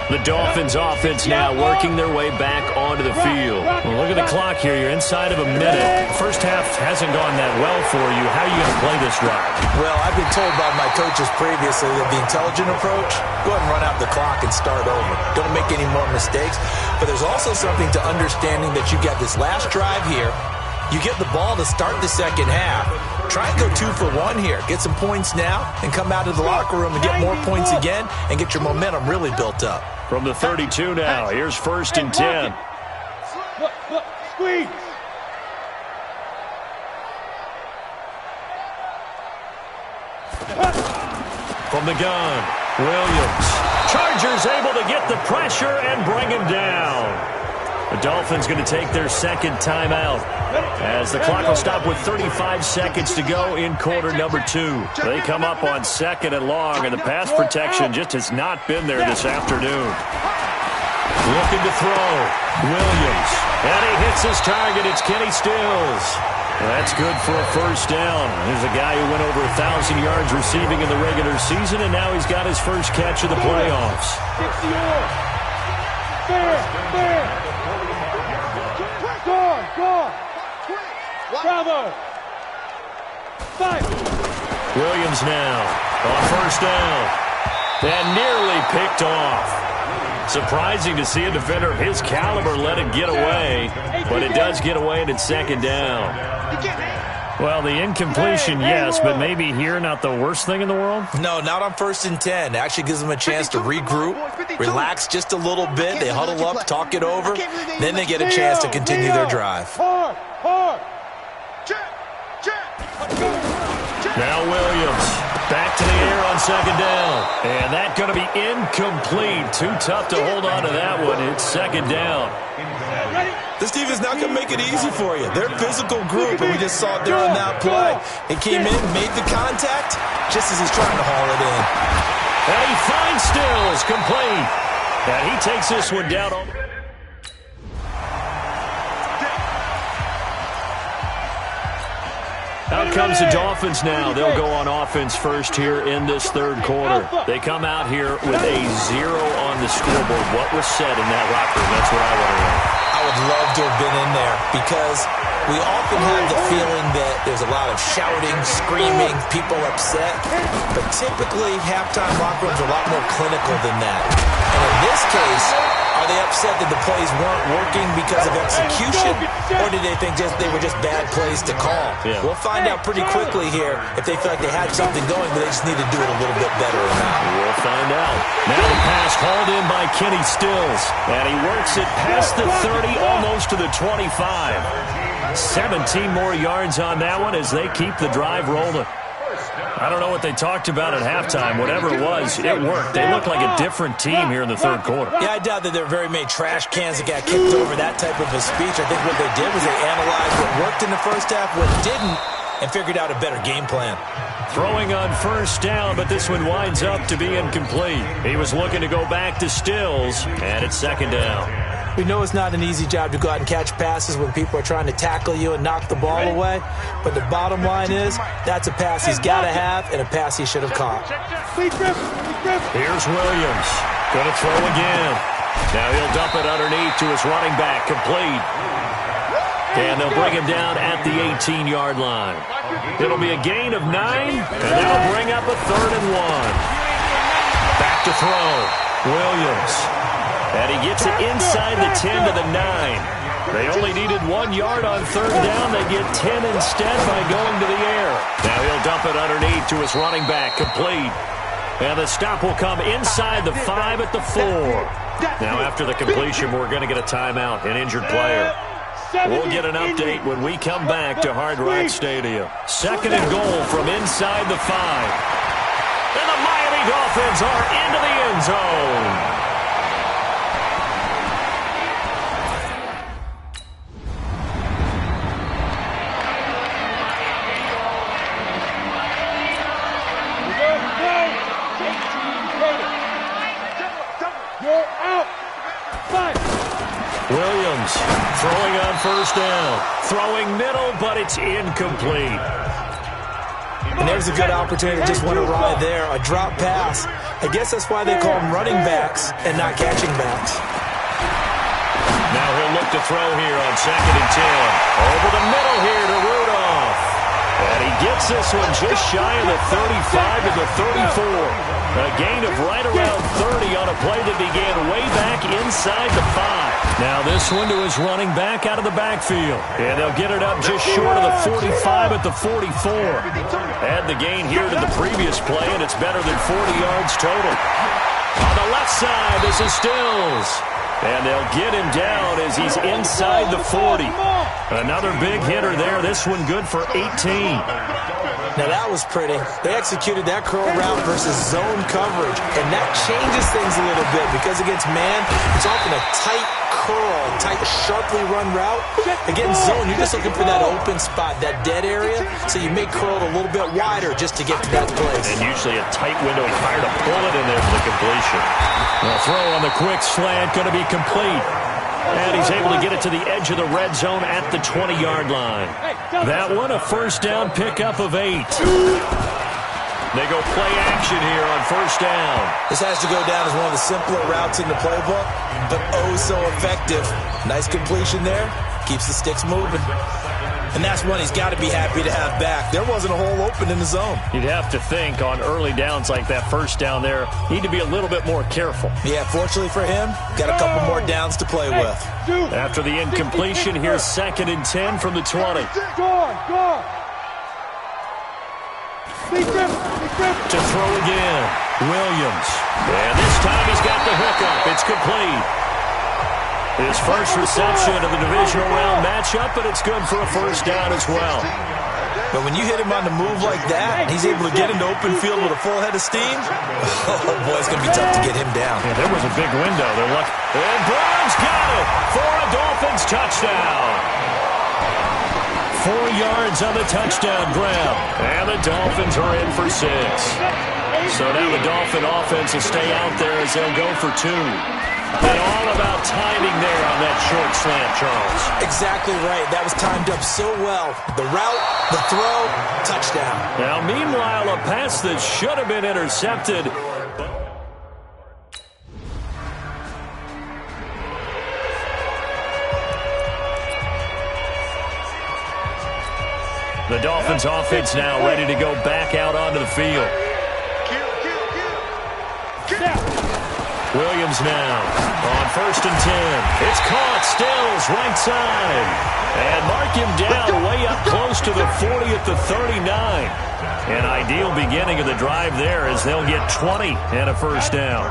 The Dolphins offense now working their way back onto the field. Well, look at the clock here. You're inside of a minute. First half hasn't gone that well for you. How are you going to play this drive?
Well, I've been told by my coaches previously that the intelligent approach, go ahead and run out the clock and start over. Don't make any more mistakes. But there's also something to understanding that you got this last drive here. You get the ball to start the second half. Try and go 2 for 1 here. Get some points now and come out of the locker room and get more points again and get your momentum really built up.
From the 32 now, here's 1st and 10.
Squeeze.
From the gun, Williams. Chargers able to get the pressure and bring him down. The Dolphins going to take their second timeout as the clock will stop with 35 seconds to go in quarter number 2. They come up on 2nd and long, and the pass protection just has not been there this afternoon. Looking to throw. Williams. And he hits his target. It's Kenny Stills. That's good for a first down. There's a guy who went over 1,000 yards receiving in the regular season, and now he's got his first catch of the playoffs.
Bravo.
Williams now on first down. And nearly picked off. Surprising to see a defender of his caliber let it get away, but it does get away and it's second down. Well, the incompletion, yes, but maybe here not the worst thing in the world?
No, not on 1st and 10. It actually gives them a chance to regroup, relax just a little bit. They huddle up, talk it over, then they get a chance to continue their drive.
Now Williams back to the air on second down. And that's going to be incomplete. Too tough to hold on to that one. It's second down.
This team is not going to make it easy for you. They're a physical group, and we just saw it there on that play. He came in, made the contact, just as he's trying to haul it in.
And he finds Stills, complete. And he takes this one down on... Out comes the Dolphins now. They'll go on offense first here in this third quarter. They come out here with a 0 on the scoreboard. What was said in that locker room? That's what I want to know.
I would love to have been in there because we often have the feeling that there's a lot of shouting, screaming, people upset. But typically, halftime locker rooms are a lot more clinical than that. And in this case, are they upset that the plays weren't working because of execution, or did they think they were just bad plays to call?
Yeah.
We'll find out pretty quickly here if they feel like they had something going, but they just need to do it a little bit better or not.
We'll find out. Now the pass hauled in by Kenny Stills, and he works it past the 30 on close to the 25. 17 more yards on that one as they keep the drive rolling. I don't know what they talked about at halftime. Whatever it was, it worked. They look like a different team here in the third quarter.
Yeah, I doubt that there are very many trash cans that got kicked over that type of a speech. I think what they did was they analyzed what worked in the first half, what didn't, and figured out a better game plan.
Throwing on first down, but this one winds up to be incomplete. He was looking to go back to Stills, and it's second down.
We know it's not an easy job to go out and catch passes when people are trying to tackle you and knock the ball away. But the bottom line is, that's a pass he's got to have and a pass he should have caught.
Here's Williams. Going to throw again. Now he'll dump it underneath to his running back. Complete. And they'll bring him down at the 18-yard line. It'll be a gain of 9, and that'll bring up a 3rd and 1. Back to throw. Williams. And he gets it inside the 10 to the 9. They only needed 1 yard on third down. They get 10 instead by going to the air. Now he'll dump it underneath to his running back. Complete. And the stop will come inside the 5 at the 4. Now after the completion, we're going to get a timeout, an injured player. We'll get an update when we come back to Hard Rock Stadium. 2nd and goal from inside the 5. And the Miami Dolphins are into the end zone. Williams throwing on first down. Throwing middle, but it's incomplete.
And there's a good opportunity to just went awry there. A drop pass. I guess that's why they call them running backs and not catching backs.
Now he'll look to throw here on 2nd and 10. Over the middle here to Rudolph. And he gets this one just shy of the 35 to the 34. A gain of right around 30 on a play that began way back inside the 5. Now this one to his running back out of the backfield. And they'll get it up just short of the 45 at the 44. Add the gain here to the previous play, and it's better than 40 yards total. On the left side, this is Stills. And they'll get him down as he's inside the 40. Another big hitter there. This one good for 18.
Now that was pretty. They executed that curl route versus zone coverage, and that changes things a little bit because against man, it's often a tight curl, tight, sharply run route. Against zone, you're just looking for that open spot, that dead area, so you make curl a little bit wider just to get to that place.
And usually a tight window of fire to pull it in there for the completion. The throw on the quick slant going to be complete. And he's able to get it to the edge of the red zone at the 20-yard line. That one, a first down pickup of 8. They go play action here on first down.
This has to go down as one of the simpler routes in the playbook, but oh so effective. Nice completion there. Keeps the sticks moving. And that's one he's got to be happy to have back. There wasn't a hole open in the zone.
You'd have to think on early downs like that first down there, need to be a little bit more careful.
Yeah, fortunately for him, got a couple more downs to play with.
After the incompletion, here's 2nd and 10 from the 20. To throw again, Williams. And this time he's got the hook up. It's complete. His first reception of the divisional round matchup, but it's good for a first down as well.
But when you hit him on the move like that, and he's able to get into open field with a full head of steam, oh boy, it's going to be tough to get him down.
Yeah, there was a big window. They're lucky. And Brown's got it for a Dolphins touchdown. 4 yards on the touchdown grab. And the Dolphins are in for 6. So now the Dolphin offense will stay out there as they'll go for 2. And all about timing there on that short slant, Charles.
Exactly right. That was timed up so well. The route, the throw, touchdown.
Now, meanwhile, a pass that should have been intercepted. The Dolphins offense now ready to go back out onto the field. Williams now on 1st and 10. It's caught. Stills goes right side. And mark him down way up close to the 40 at the 39. An ideal beginning of the drive there as they'll get 20 and a first down.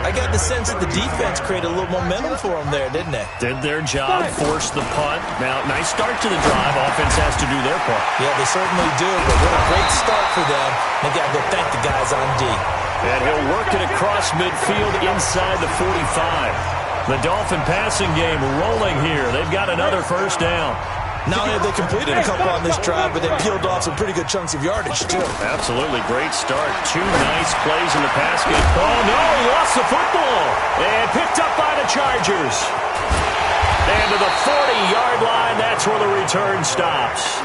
I got the sense that the defense created a little momentum for them there, didn't they?
Did their job, forced the punt. Now, nice start to the drive. Offense has to do their part.
Yeah, they certainly do, but what a great start for them. They got to go thank the guys on D.
And he'll work it across midfield inside the 45. The Dolphin passing game rolling here. They've got another first down.
Not only have they completed a couple on this drive, but they peeled off some pretty good chunks of yardage, too.
Absolutely great start. Two nice plays in the pass game. Oh, no, he lost the football. And picked up by the Chargers. And to the 40-yard line, that's where the return stops.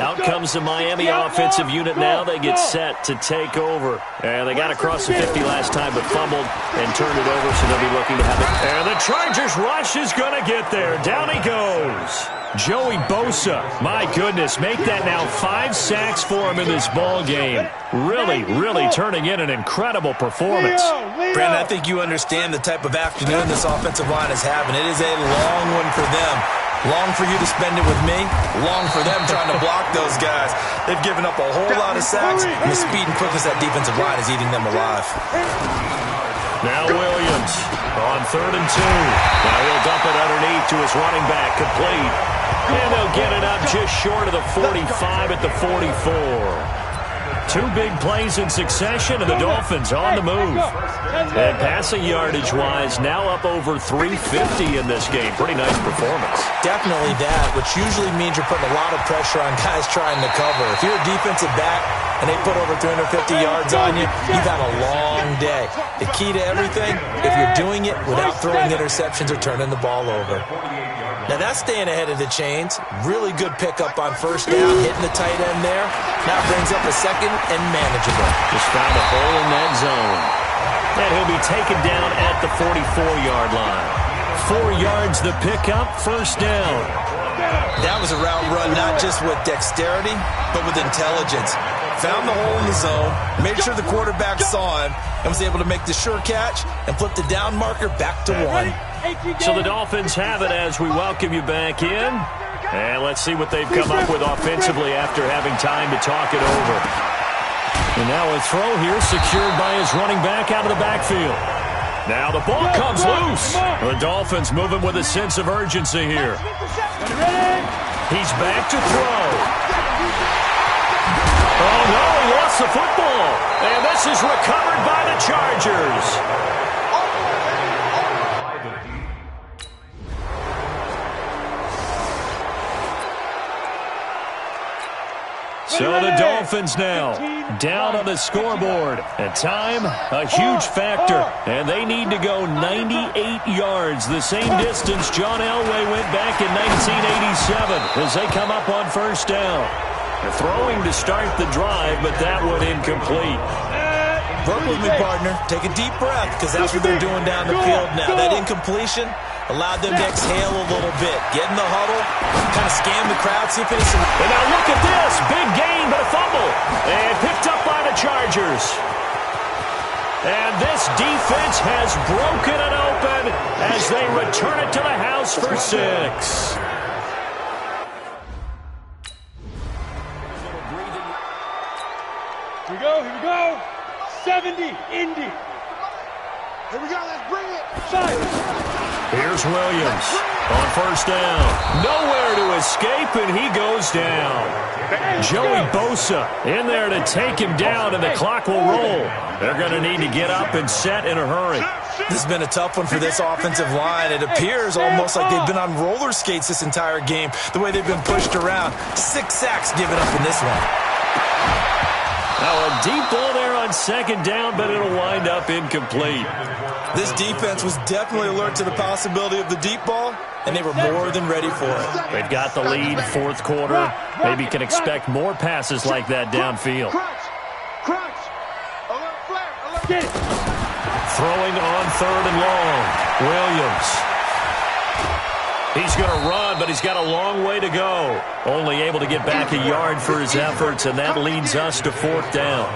Out comes the Miami offensive unit now. They get set to take over. And they got across the 50 last time but fumbled and turned it over, so they'll be looking to have it. And the Chargers rush is going to get there. Down he goes. Joey Bosa, my goodness, make that now 5 sacks for him in this ball game. Really, really turning in an incredible performance.
Brandon, I think you understand the type of afternoon this offensive line is having. It is a long one for them. Long for you to spend it with me. Long for them trying to block those guys. They've given up a whole lot of sacks, and the speed and quickness of that defensive line is eating them alive.
Now Williams on 3rd and 2. Now he'll dump it underneath to his running back, complete. And they'll get it up just short of the 45 at the 44. 2 big plays in succession, and the Dolphins on the move. And passing yardage-wise, now up over 350 in this game. Pretty nice performance.
Definitely that, which usually means you're putting a lot of pressure on guys trying to cover. If you're a defensive back and they put over 350 yards on you, you've had a long day. The key to everything, if you're doing it without throwing interceptions or turning the ball over. Now that's staying ahead of the chains. Really good pickup on first down, hitting the tight end there. Now brings up a second and manageable.
Just found a hole in that zone. And he'll be taken down at the 44-yard line. 4 yards the pickup, first down.
That was a route run not just with dexterity, but with intelligence. Found the hole in the zone, made sure the quarterback saw him, and was able to make the sure catch and flip the down marker back to 1.
So the Dolphins have it as we welcome you back in. And let's see what they've come up with offensively after having time to talk it over. And now a throw here secured by his running back out of the backfield. Now the ball comes loose. The Dolphins moving with a sense of urgency here. He's back to throw. Oh, no, he lost the football. And this is recovered by the Chargers. So the Dolphins now down on the scoreboard. At time, a huge factor. And they need to go 98 yards, the same distance John Elway went back in 1987 as they come up on first down. They're throwing to start the drive, but that one incomplete.
Work with me, partner. Take a deep breath, because that's what they're doing down the field now. That incompletion allowed them to exhale a little bit. Get in the huddle, kind of scan the crowd, see if there's some...
And now look at this. Big gain, but a fumble. And picked up by the Chargers. And this defense has broken it open as they return it to the house for 6.
Here we go. 70, Indy. Here we go, let's bring it.
Here's Williams on first down. Nowhere to escape, and he goes down. Joey Bosa in there to take him down, and the clock will roll. They're going to need to get up and set in a hurry.
This has been a tough one for this offensive line. It appears almost like they've been on roller skates this entire game, the way they've been pushed around. 6 sacks given up in this one.
Now a deep ball there on second down, but it'll wind up incomplete.
This defense was definitely alert to the possibility of the deep ball, and they were more than ready for it.
They've got the lead, fourth quarter. Maybe can expect more passes like that downfield.
Crunch. Alert flare. Alert.
Throwing on 3rd and long. Williams. He's going to run, but he's got a long way to go. Only able to get back a yard for his efforts, and that leads us to 4th down.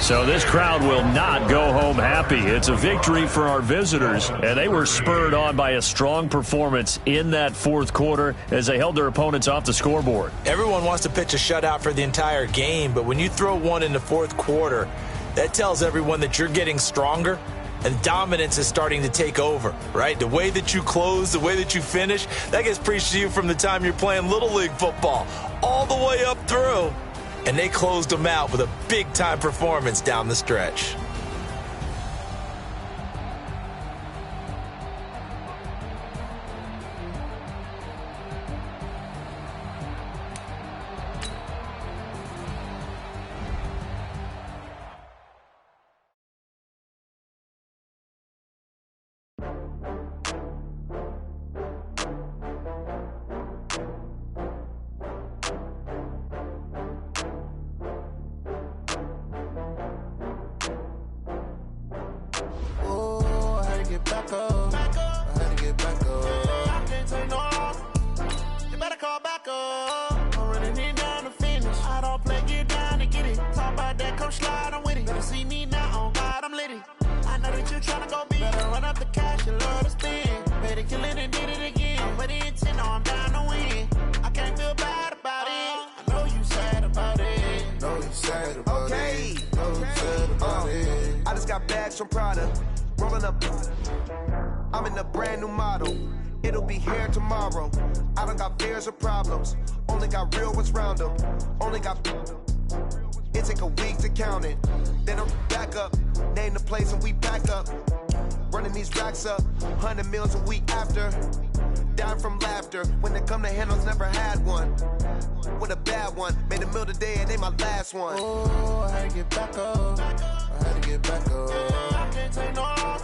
So this crowd will not go home happy. It's a victory for our visitors, and they were spurred on by a strong performance in that fourth quarter as they held their opponents off the scoreboard.
Everyone wants to pitch a shutout for the entire game, but when you throw one in the fourth quarter, that tells everyone that you're getting stronger and dominance is starting to take over, right? The way that you close, the way that you finish, that gets preached to you from the time you're playing Little League football all the way up through. And they closed them out with a big-time performance down the stretch.
From Prada, rolling up. I'm in a brand new model. It'll be here tomorrow. I don't got fears or problems. Only got real ones round them. Only got. It take a week to count it. Then I'm back up. Name the place and we back up. Running these racks up. 100 meals a week after. Dying from laughter. When they come to handles, never had one. With a bad one. Made a meal today and they my last one. Oh, I had to get back up. I had to get back up. I can't take no loss.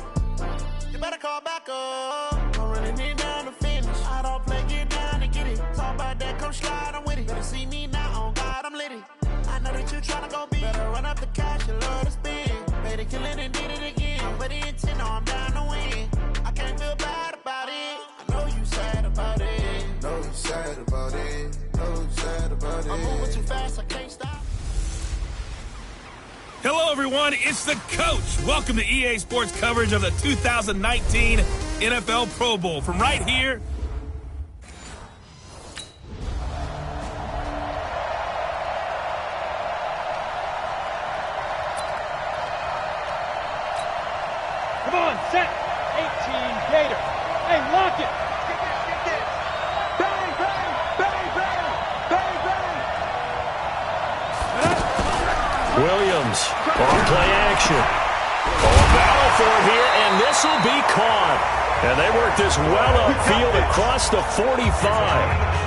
You better call back up. I'm running it down to finish. I don't play, get down to get it. Talk about that, come slide, I'm with it. Better see me now, on God, I'm litty. I know that you tryna go big. Better run up the cash, you love to spend. Made a killing and did it again. But the intent, no, I'm down to win. I can't feel bad about it. I know you sad about it. Know you sad about it. Know you sad about it. I'm moving too fast, I can't stop.
Hello, everyone. It's the coach. Welcome to EA Sports coverage of the 2019 NFL Pro Bowl from right here.
Come on, set. 18 Gator. Hey, lock it. Bang, bang, bang, bang, bang, bang.
Williams on play action. A battle for it here, and this will be caught. And they work this well upfield across the 45.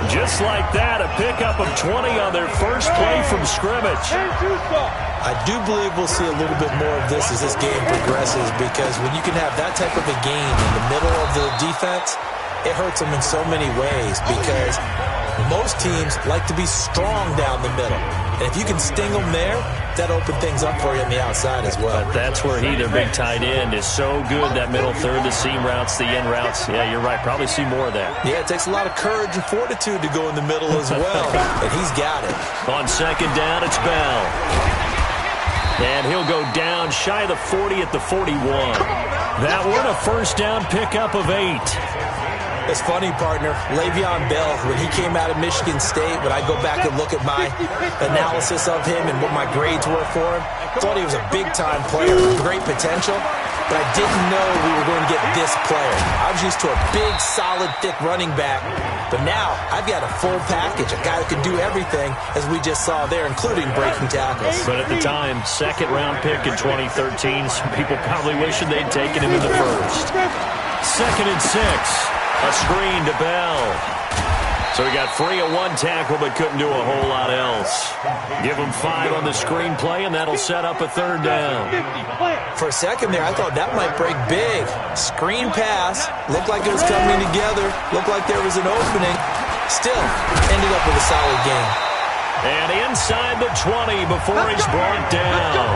Just like that, a pickup of 20 on their first play from scrimmage.
I do believe we'll see a little bit more of this as this game progresses, because when you can have that type of a game in the middle of the defense, it hurts them in so many ways, because most teams like to be strong down the middle. And if you can sting them there, that opens things up for you on the outside as well.
But that's where their big tight end, is so good. That middle third, the seam routes, the end routes. Yeah, you're right. Probably see more of that.
Yeah, it takes a lot of courage and fortitude to go in the middle as well. And he's got it.
On second down, it's Bell. And he'll go down shy of the 40 at the 41. That one a first down pickup of 8.
It's funny, partner. Le'Veon Bell, when he came out of Michigan State, when I go back and look at my analysis of him and what my grades were for him, I thought he was a big-time player with great potential, but I didn't know we were going to get this player. I was used to a big, solid, thick running back, but now I've got a full package, a guy who can do everything, as we just saw there, including breaking tackles.
But at the time, second-round pick in 2013, some people probably wishing they'd taken him in the first. 2nd and 6. A screen to Bell. So he got free of one tackle, but couldn't do a whole lot else. Give him 5 on the screen play, and that'll set up a third down.
For a second there, I thought that might break big. Screen pass. Looked like it was coming together. Looked like there was an opening. Still, ended up with a solid game.
And inside the 20 before he's brought down.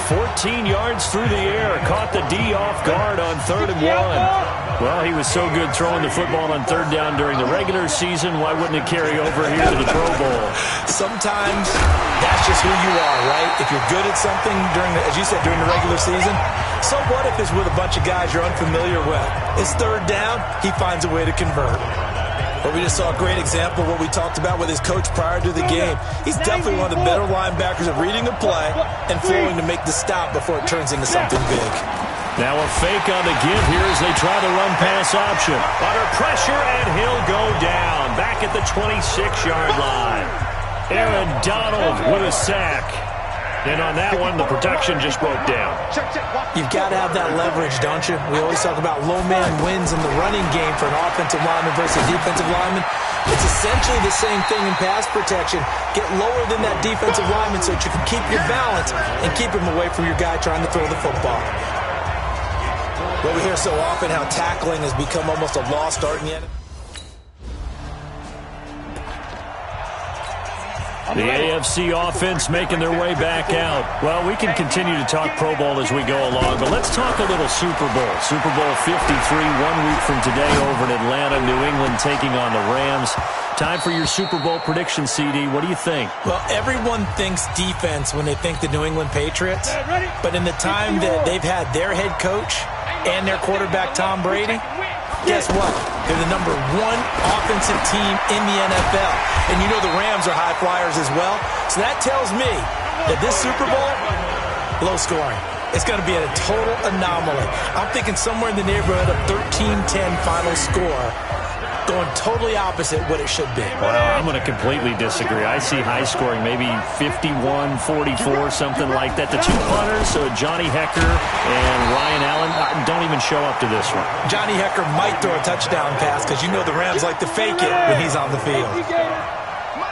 14 yards through the air. Caught the D off guard on 3rd and 1. Well, he was so good throwing the football on third down during the regular season. Why wouldn't it carry over here to the Pro Bowl?
Sometimes that's just who you are, right? If you're good at something as you said, during the regular season, so what if it's with a bunch of guys you're unfamiliar with? It's third down, he finds a way to convert. But we just saw a great example of what we talked about with his coach prior to the game. He's definitely one of the better linebackers at reading the play and flowing to make the stop before it turns into something big.
Now a fake on the give here as they try the run-pass option. Under pressure, and he'll go down. Back at the 26-yard line. Aaron Donald with a sack. And on that one, the protection just broke down.
You've got to have that leverage, don't you? We always talk about low man wins in the running game for an offensive lineman versus defensive lineman. It's essentially the same thing in pass protection. Get lower than that defensive lineman so that you can keep your balance and keep him away from your guy trying to throw the football. Well, we hear so often how tackling has become almost a lost art in the NFL.
The AFC offense making their way back out. Well, we can continue to talk Pro Bowl as we go along, but let's talk a little Super Bowl. Super Bowl 53, 1 week from today over in Atlanta, New England taking on the Rams. Time for your Super Bowl prediction, CD. What do you think?
Well, everyone thinks defense when they think the New England Patriots, but in the time that they've had their head coach and their quarterback, Tom Brady, guess what? They're the #1 offensive team in the NFL. And you know the Rams are high flyers as well. So that tells me that this Super Bowl, low scoring. It's going to be a total anomaly. I'm thinking somewhere in the neighborhood of 13-10 final score. Going totally opposite what it should be.
Well, I'm going to completely disagree. I see high scoring, maybe 51-44, something like that. The two punters, so Johnny Hecker and Ryan Allen, don't even show up to this one.
Johnny Hecker might throw a touchdown pass because you know the Rams like to fake it when he's on the field.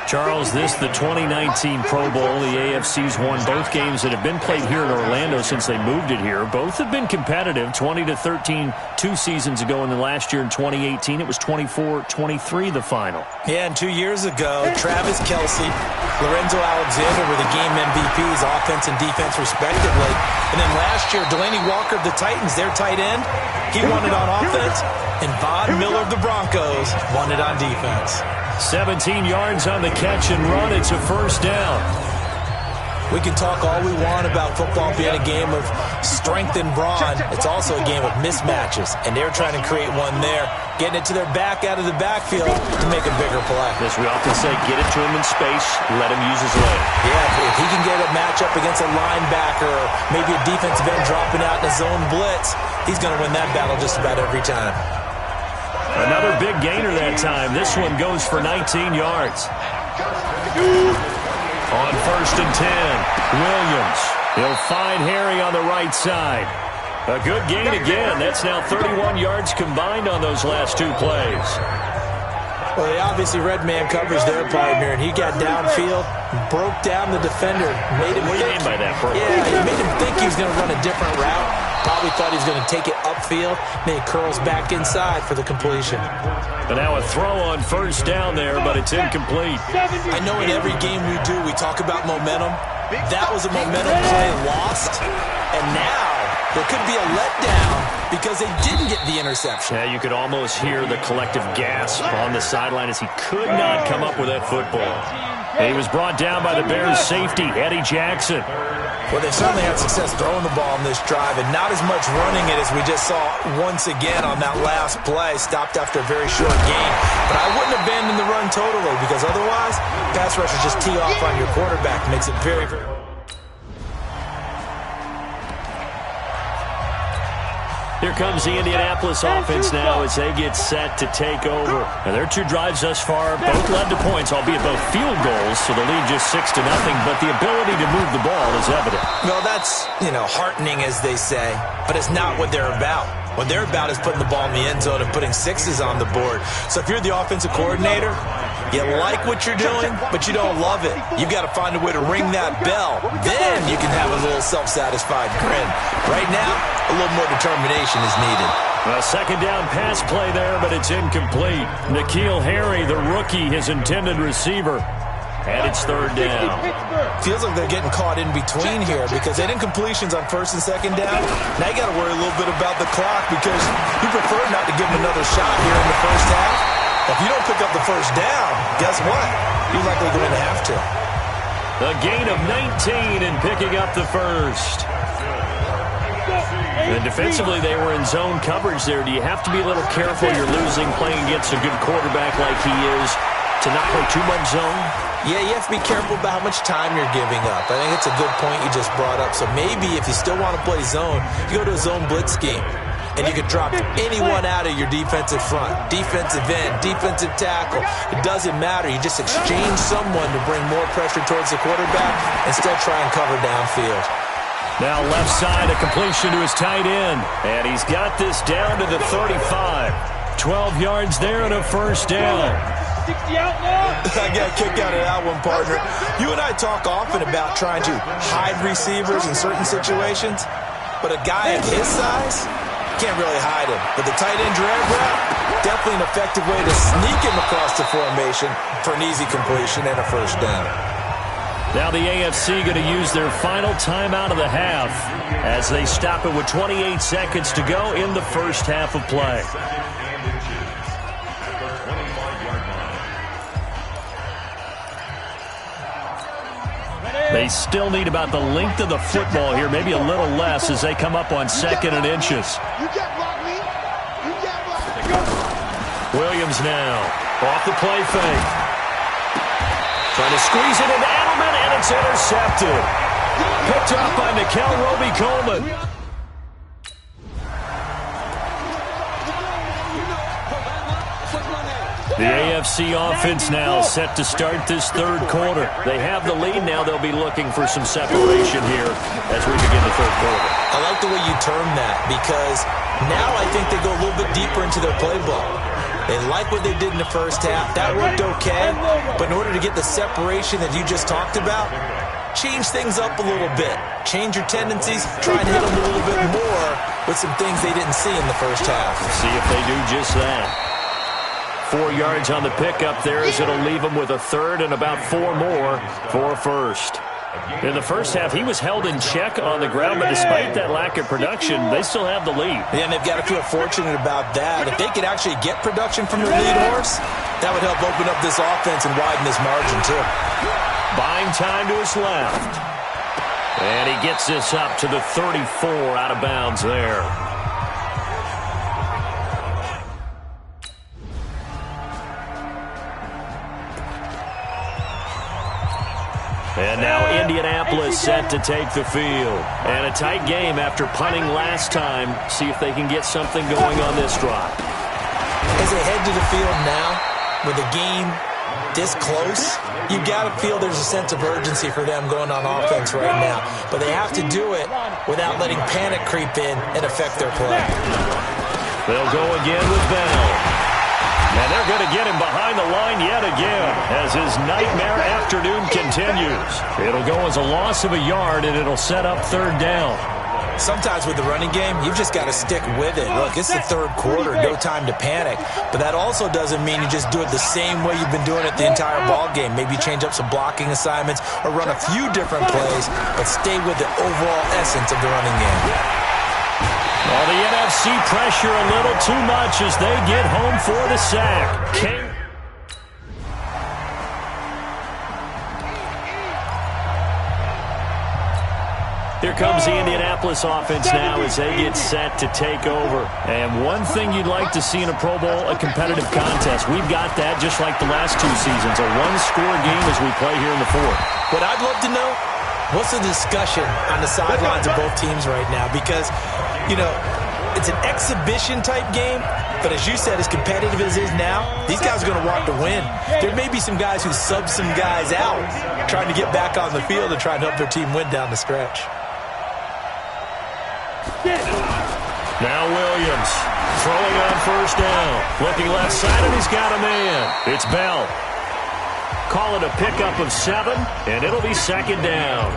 Charles, this the 2019 Pro Bowl. The AFC's won both games that have been played here in Orlando since they moved it here. Both have been competitive, 20-13 2 seasons ago, and then last year in 2018 it was 24-23 the final.
Yeah, and 2 years ago, Travis Kelce, Lorenzo Alexander were the game MVPs, offense and defense respectively. And then last year, Delaney Walker of the Titans, their tight end, he won it on offense, and Von Miller of the Broncos won it on defense.
17 yards on the catch and run. It's a first down.
We can talk all we want about football being a game of strength and brawn. It's also a game of mismatches, and they're trying to create one there, getting it to their back out of the backfield to make a bigger play.
As we often say, get it to him in space, let him use his leg.
Yeah, if he can get a matchup against a linebacker or maybe a defensive end dropping out in a zone blitz, he's going to win that battle just about every time.
Another big gainer that time. This one goes for 19 yards. On 1st and 10, Williams. He'll find Harry on the right side. A good gain again. That's now 31 yards combined on those last 2 plays.
Well, they obviously read man coverage their partner, and he got downfield, broke down the defender, made him
What do you mean by that, bro?
Yeah, he made him think he was going to run a different route. Probably thought he was going to take it upfield, then he curls back inside for the completion.
But now a throw on 1st down there, but it's incomplete.
I know in every game we do, we talk about momentum. That was a momentum play lost, and now there could be a letdown because they didn't get the interception.
Yeah, you could almost hear the collective gasp on the sideline as he could not come up with that football. And he was brought down by the Bears safety, Eddie Jackson.
Well, they certainly had success throwing the ball on this drive, and not as much running it as we just saw once again on that last play, stopped after a very short gain. But I wouldn't abandon the run totally, because otherwise, pass rushers just tee off on your quarterback. Makes it very, very...
Here comes the Indianapolis offense now as they get set to take over. Now, their 2 drives thus far both led to points, albeit both field goals, so the lead just 6-0, but the ability to move the ball is evident.
Well, that's, heartening, as they say, but it's not what they're about. What they're about is putting the ball in the end zone and putting 6s on the board. So if you're the offensive coordinator, you like what you're doing, but you don't love it. You've got to find a way to ring that bell. Then you can have a little self-satisfied grin. Right now, a little more determination is needed.
A 2nd down pass play there, but it's incomplete. N'Keal Harry, the rookie, his intended receiver. and it's third down.
Feels like they're getting caught in between here because they didn't completions on first and second down. Now you got to worry a little bit about the clock because you prefer not to give them another shot here in the first half. If you don't pick up the first down, guess what? You're likely going to have to.
A gain of 19 and picking up the first. And defensively, they were in zone coverage there. Do you have to be a little careful? You're losing playing against a good quarterback like he is to not play too much zone?
Yeah, you have to be careful about how much time you're giving up. I think it's a good point you just brought up. So maybe if you still want to play zone, you go to a zone blitz scheme. And you can drop anyone out of your defensive front. Defensive end, defensive tackle. It doesn't matter. You just exchange someone to bring more pressure towards the quarterback. Instead, try and cover downfield.
Now left side, a completion to his tight end. And he's got this down to the 35. 12 yards there and a first down.
60 out now. I got a kick out of that one, partner. You and I talk often about trying to hide receivers in certain situations. But a guy of his size can't really hide him. But the tight end drag route, definitely an effective way to sneak him across the formation for an easy completion and a first down.
Now the AFC going to use their final timeout of the half as they stop it with 28 seconds to go in the first half of play. They still need about the length of the football here, maybe a little less as they come up on second and inches. Williams now off the play fake. Trying to squeeze it into Edelman, and it's intercepted. Picked up by Nickel Roby-Coleman. The AFC offense now set to start this third quarter. They have the lead now. They'll be looking for some separation here as we begin the third quarter.
I like the way you term that because now I think they go a little bit deeper into their playbook. They like what they did in the first half. That worked okay. But in order to get the separation that you just talked about, change things up a little bit. Change your tendencies. Try and hit them a little bit more with some things they didn't see in the first half.
See if they do just that. 4 yards on the pickup there as it'll leave him with a third and about 4 more for a first. In the first half, he was held in check on the ground, but despite that lack of production, they still have the lead.
Yeah, and they've got to feel fortunate about that. If they could actually get production from their lead horse, that would help open up this offense and widen this margin, too.
Buying time to his left. And he gets this up to the 34 out of bounds there. And now Indianapolis set to take the field. And a tight game after punting last time. See if they can get something going on this drive.
As they head to the field now, with the game this close, you got to feel there's a sense of urgency for them going on offense right now. But they have to do it without letting panic creep in and affect their play.
They'll go again with Bell. And they're going to get him behind the line yet again as his nightmare afternoon continues. It'll go as a loss of a yard, and it'll set up third down.
Sometimes with the running game, you've just got to stick with it. Look, it's the third quarter, no time to panic. But that also doesn't mean you just do it the same way you've been doing it the entire ball game. Maybe change up some blocking assignments or run a few different plays, but stay with the overall essence of the running game.
Well, the NFC pressure a little too much as they get home for the sack. Here comes the Indianapolis offense now as they get set to take over. And one thing you'd like to see in a Pro Bowl, a competitive contest. We've got that just like the last 2 seasons, a one-score game as we play here in the fourth.
What I'd love to know, what's the discussion on the sidelines of both teams right now? Because, you know, it's an exhibition-type game, but as you said, as competitive as it is now, these guys are going to want to win. There may be some guys who sub some guys out, trying to get back on the field and try and help their team win down the stretch.
Now Williams throwing on first down. Looking left side, and he's got a man. It's Bell. Call it a pickup of 7, and it'll be second down.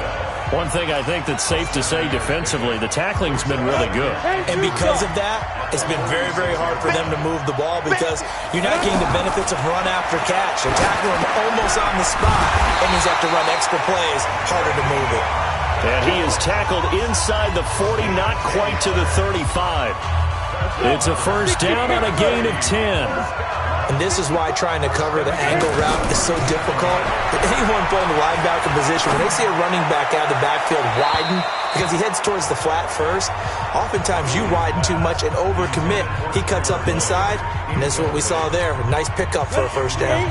One thing I think that's safe to say defensively, the tackling's been really good.
And because of that, it's been very, very hard for them to move the ball because you're not getting the benefits of run after catch. They're tackling him almost on the spot, and he's have to run extra plays, harder to move it.
And he is tackled inside the 40, not quite to the 35. It's a first down on a gain of 10.
And this is why trying to cover the angle route is so difficult. Anyone playing the linebacker position, when they see a running back out of the backfield widen, because he heads towards the flat first, oftentimes you widen too much and overcommit. He cuts up inside, and this is what we saw there. A nice pickup for a first down.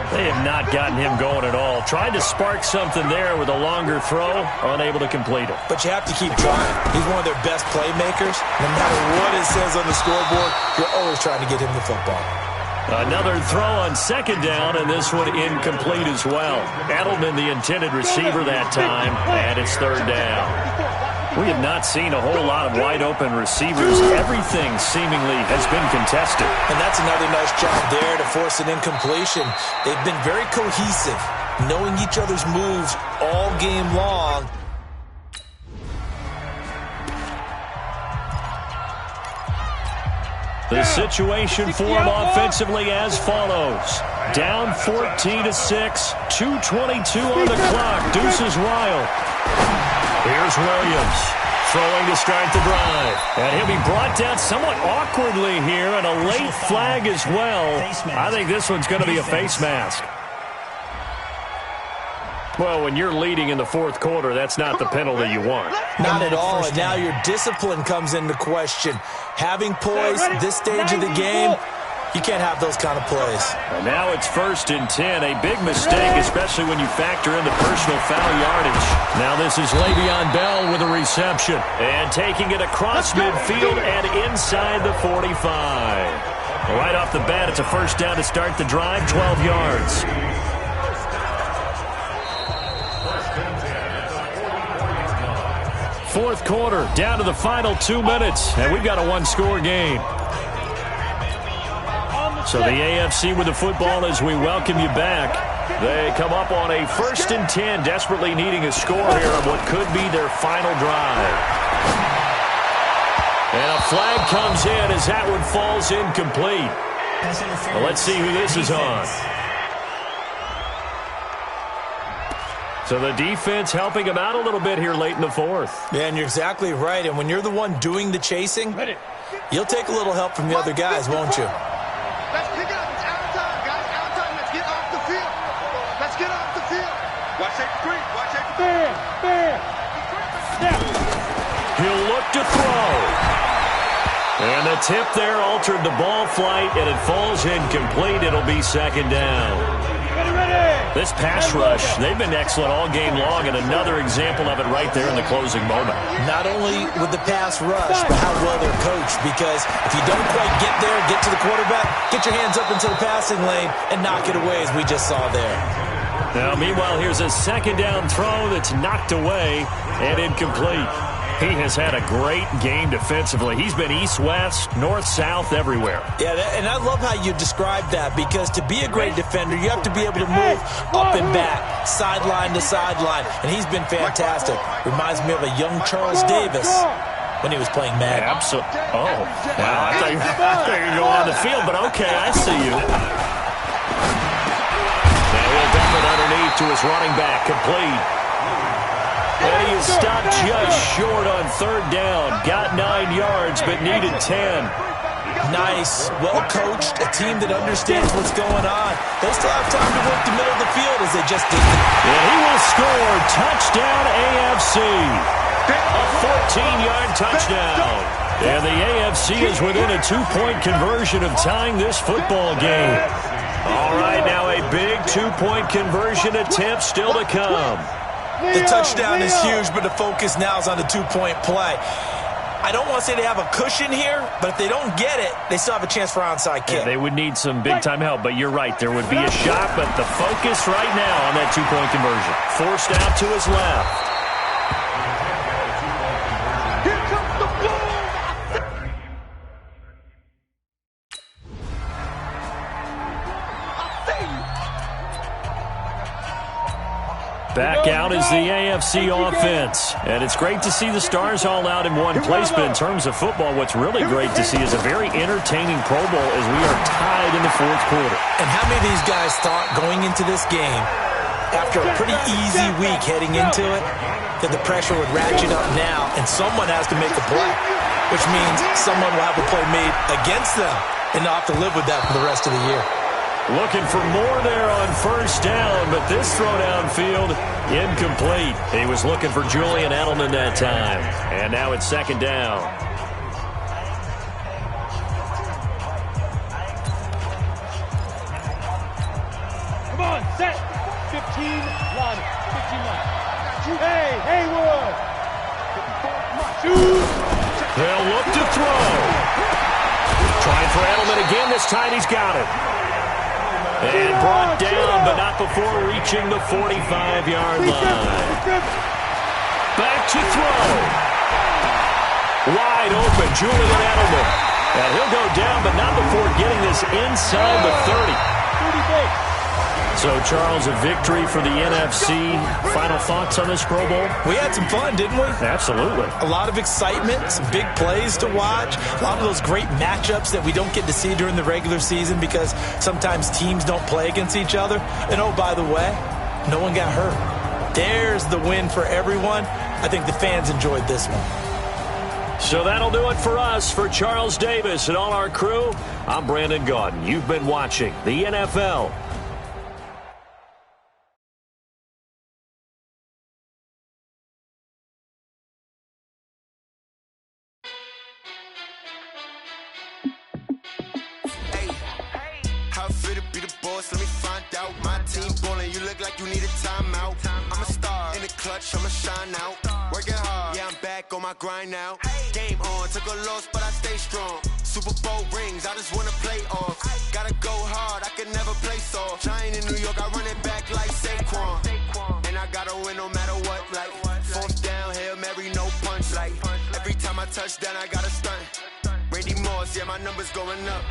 They have not gotten him going at all. Tried to spark something there with a longer throw, unable to complete it.
But you have to keep trying. He's one of their best playmakers. No matter what it says on the scoreboard, you're always trying to get him the football.
Another throw on second down, and this one incomplete as well. Edelman, the intended receiver that time, and it's third down. We have not seen a whole lot of wide-open receivers. Everything seemingly has been contested.
And that's another nice job there to force an incompletion. They've been very cohesive, knowing each other's moves all game long.
The situation for him offensively as follows. Down 14-6, 2:22 on the clock. Deuces wild. Here's Williams throwing to start the drive. And he'll be brought down somewhat awkwardly here, and a late flag as well. I think this one's going to be a face mask. Well, when you're leading in the fourth quarter, that's not the penalty you want.
Not at all, and now your discipline comes into question. Having poise this stage of the game, you can't have those kind of plays.
And now it's 1st and 10, a big mistake, especially when you factor in the personal foul yardage. Now this is Le'Veon Bell with a reception, and taking it across midfield and inside the 45. Right off the bat, it's a first down to start the drive, 12 yards. Fourth quarter, down to the final 2 minutes, and we've got a one-score game. So the AFC with the football as we welcome you back. They come up on a 1st and 10, desperately needing a score here on what could be their final drive. And a flag comes in as that one falls incomplete. Well, let's see who this is on. So the defense helping him out a little bit here late in the fourth.
Yeah, and you're exactly right. And when you're the one doing the chasing, you'll take a little help from the other guys, won't you?
Let's pick it up. It's out of time, guys. Out of time. Let's get off the field. Let's get off the field. Watch that screen. Watch that screen.
He'll look to throw. And the tip there altered the ball flight, and it falls incomplete. It'll be second down. This pass rush, they've been excellent all game long, and another example of it right there in the closing moment.
Not only with the pass rush, but how well they're coached, because if you don't quite get there, get to the quarterback, get your hands up into the passing lane and knock it away as we just saw there.
Now, meanwhile, here's a second down throw that's knocked away and incomplete. He has had a great game defensively. He's been east-west, north-south, everywhere.
Yeah, and I love how you describe that, because to be a great defender, you have to be able to move up and back, sideline to sideline, and he's been fantastic. Reminds me of a young Charles Davis when he was playing Madden.
Absolutely. Oh, wow. I thought you were going on the field, but okay, I see you. Now he'll dump it underneath to his running back, complete. And he is stopped just short on third down. Got 9 yards, but needed 10.
Nice, well-coached, a team that understands what's going on. They still have time to work the middle of the field as they just did.
And he will score. Touchdown, AFC. A 14-yard touchdown. And the AFC is within a 2-point conversion of tying this football game. All right, now a big 2-point conversion attempt still to come.
The touchdown is huge, but the focus now is on the 2-point play. I don't want to say they have a cushion here, but if they don't get it, they still have a chance for onside kick.
Yeah, they would need some big-time help, but you're right. There would be a shot, but the focus right now on that 2-point conversion. Forced out to his left.
Here comes the ball. I see you.
Back out is the AFC offense. And it's great to see the stars all out in one place, but in terms of football, what's really great to see is a very entertaining Pro Bowl as we are tied in the fourth quarter.
And how many of these guys thought going into this game, after a pretty easy week heading into it, that the pressure would ratchet up now and someone has to make a play, which means someone will have a play made against them and they'll have to live with that for the rest of the year.
Looking for more there on first down, but this throw downfield incomplete. He was looking for Julian Edelman that time. And now it's second down.
Come on, set. 15 line. 15 line. Hey, Haywood. Shoot.
They'll look to throw. Trying for Edelman again. This time he's got it. And brought down, but not before reaching the 45-yard line. Back to throw. Wide open, Julian Edelman. And he'll go down, but not before getting this inside the 30. So, Charles, a victory for the NFC. Final thoughts on this Pro Bowl?
We had some fun, didn't we?
Absolutely.
A lot of excitement, some big plays to watch, a lot of those great matchups that we don't get to see during the regular season because sometimes teams don't play against each other. And, oh, by the way, no one got hurt. There's the win for everyone. I think the fans enjoyed this one.
So that'll do it for us. For Charles Davis and all our crew, I'm Brandon Gaudin. You've been watching the NFL.
Let me find out. My team ballin', you look like you need a timeout. I'm a star in the clutch, I'ma shine out. Working hard, yeah, I'm back on my grind now. Game on, took a loss, but I stay strong. Super Bowl rings, I just wanna play off. Gotta go hard, I can never play soft. Giant in New York, I run it back like Saquon. And I gotta win no matter what, like fourth down, Hail Mary, no punch. Like every time I touch down, I gotta stunt. Randy Moss, yeah, my number's going up.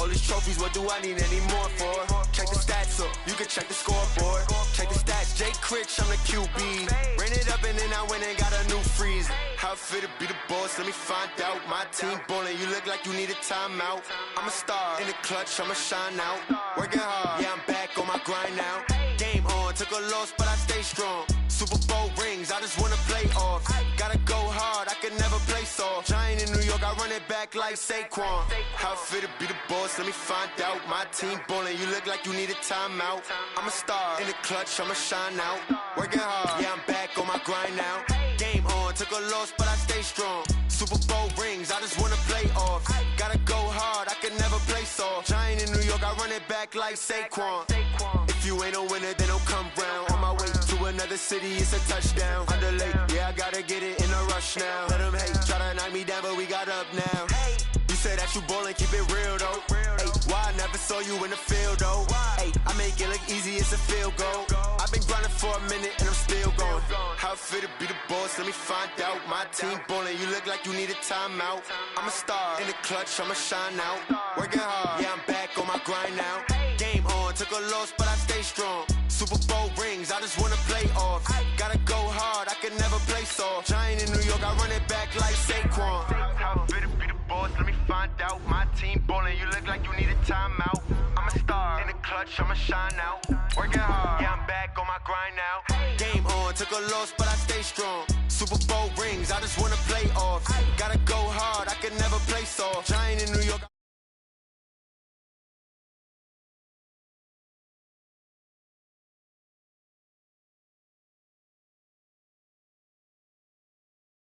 All these trophies, what do I need any more for? Check the stats up, you can check the scoreboard. Check the stats, Jay Critch, I'm the QB. Ran it up and then I went and got a new freeze. How it feel to be the boss, let me find out. My team ballin', you look like you need a timeout. I'm a star in the clutch, I'ma shine out. Working hard, yeah, I'm back on my grind now. Game on, took a loss, but I stay strong. Super Bowl rings, I just wanna play off. Gotta go hard, I can never play soft. Giant in New York, I run it back like Saquon. How it feel to be the boss, let me find out. My team ballin', you look like you need a timeout. I'm a star in the clutch, I'ma shine out. Working hard, yeah, I'm back on my grind now. Game on, took a loss, but I stay strong. Super Bowl rings, I just wanna play off. Gotta go hard, I can never play soft. Giant in New York, I run it back like Saquon. If you ain't a winner, then don't come round. On my way to another city, it's a touchdown. Underlay, yeah, I gotta get it in a rush now. Let them hate, try to knock me down, but we got up now. You said that you ballin', keep it real though. Hey, why I never saw you in the field though? Hey, I make it look easy, it's a field goal. I've been grinding for a minute and I'm still going. How it feel to be the boss, let me find out. My team ballin', you look like you need a timeout. I'm a star in the clutch, I'ma shine out. Working hard, yeah, I'm back on my grind now. Game on, took a loss, but I stay strong. Super Bowl rings, I just wanna play off. Gotta go hard, I can never play soft. Giant in New York, I run it back like Saquon. How it feel to be the boss, let me find out. My team ballin', you look like you need a timeout. I'm a star in the clutch, I'ma shine out. Working hard, yeah, I'm back on my grind now. Game on, took a loss, but I stay strong. Super Bowl rings, I just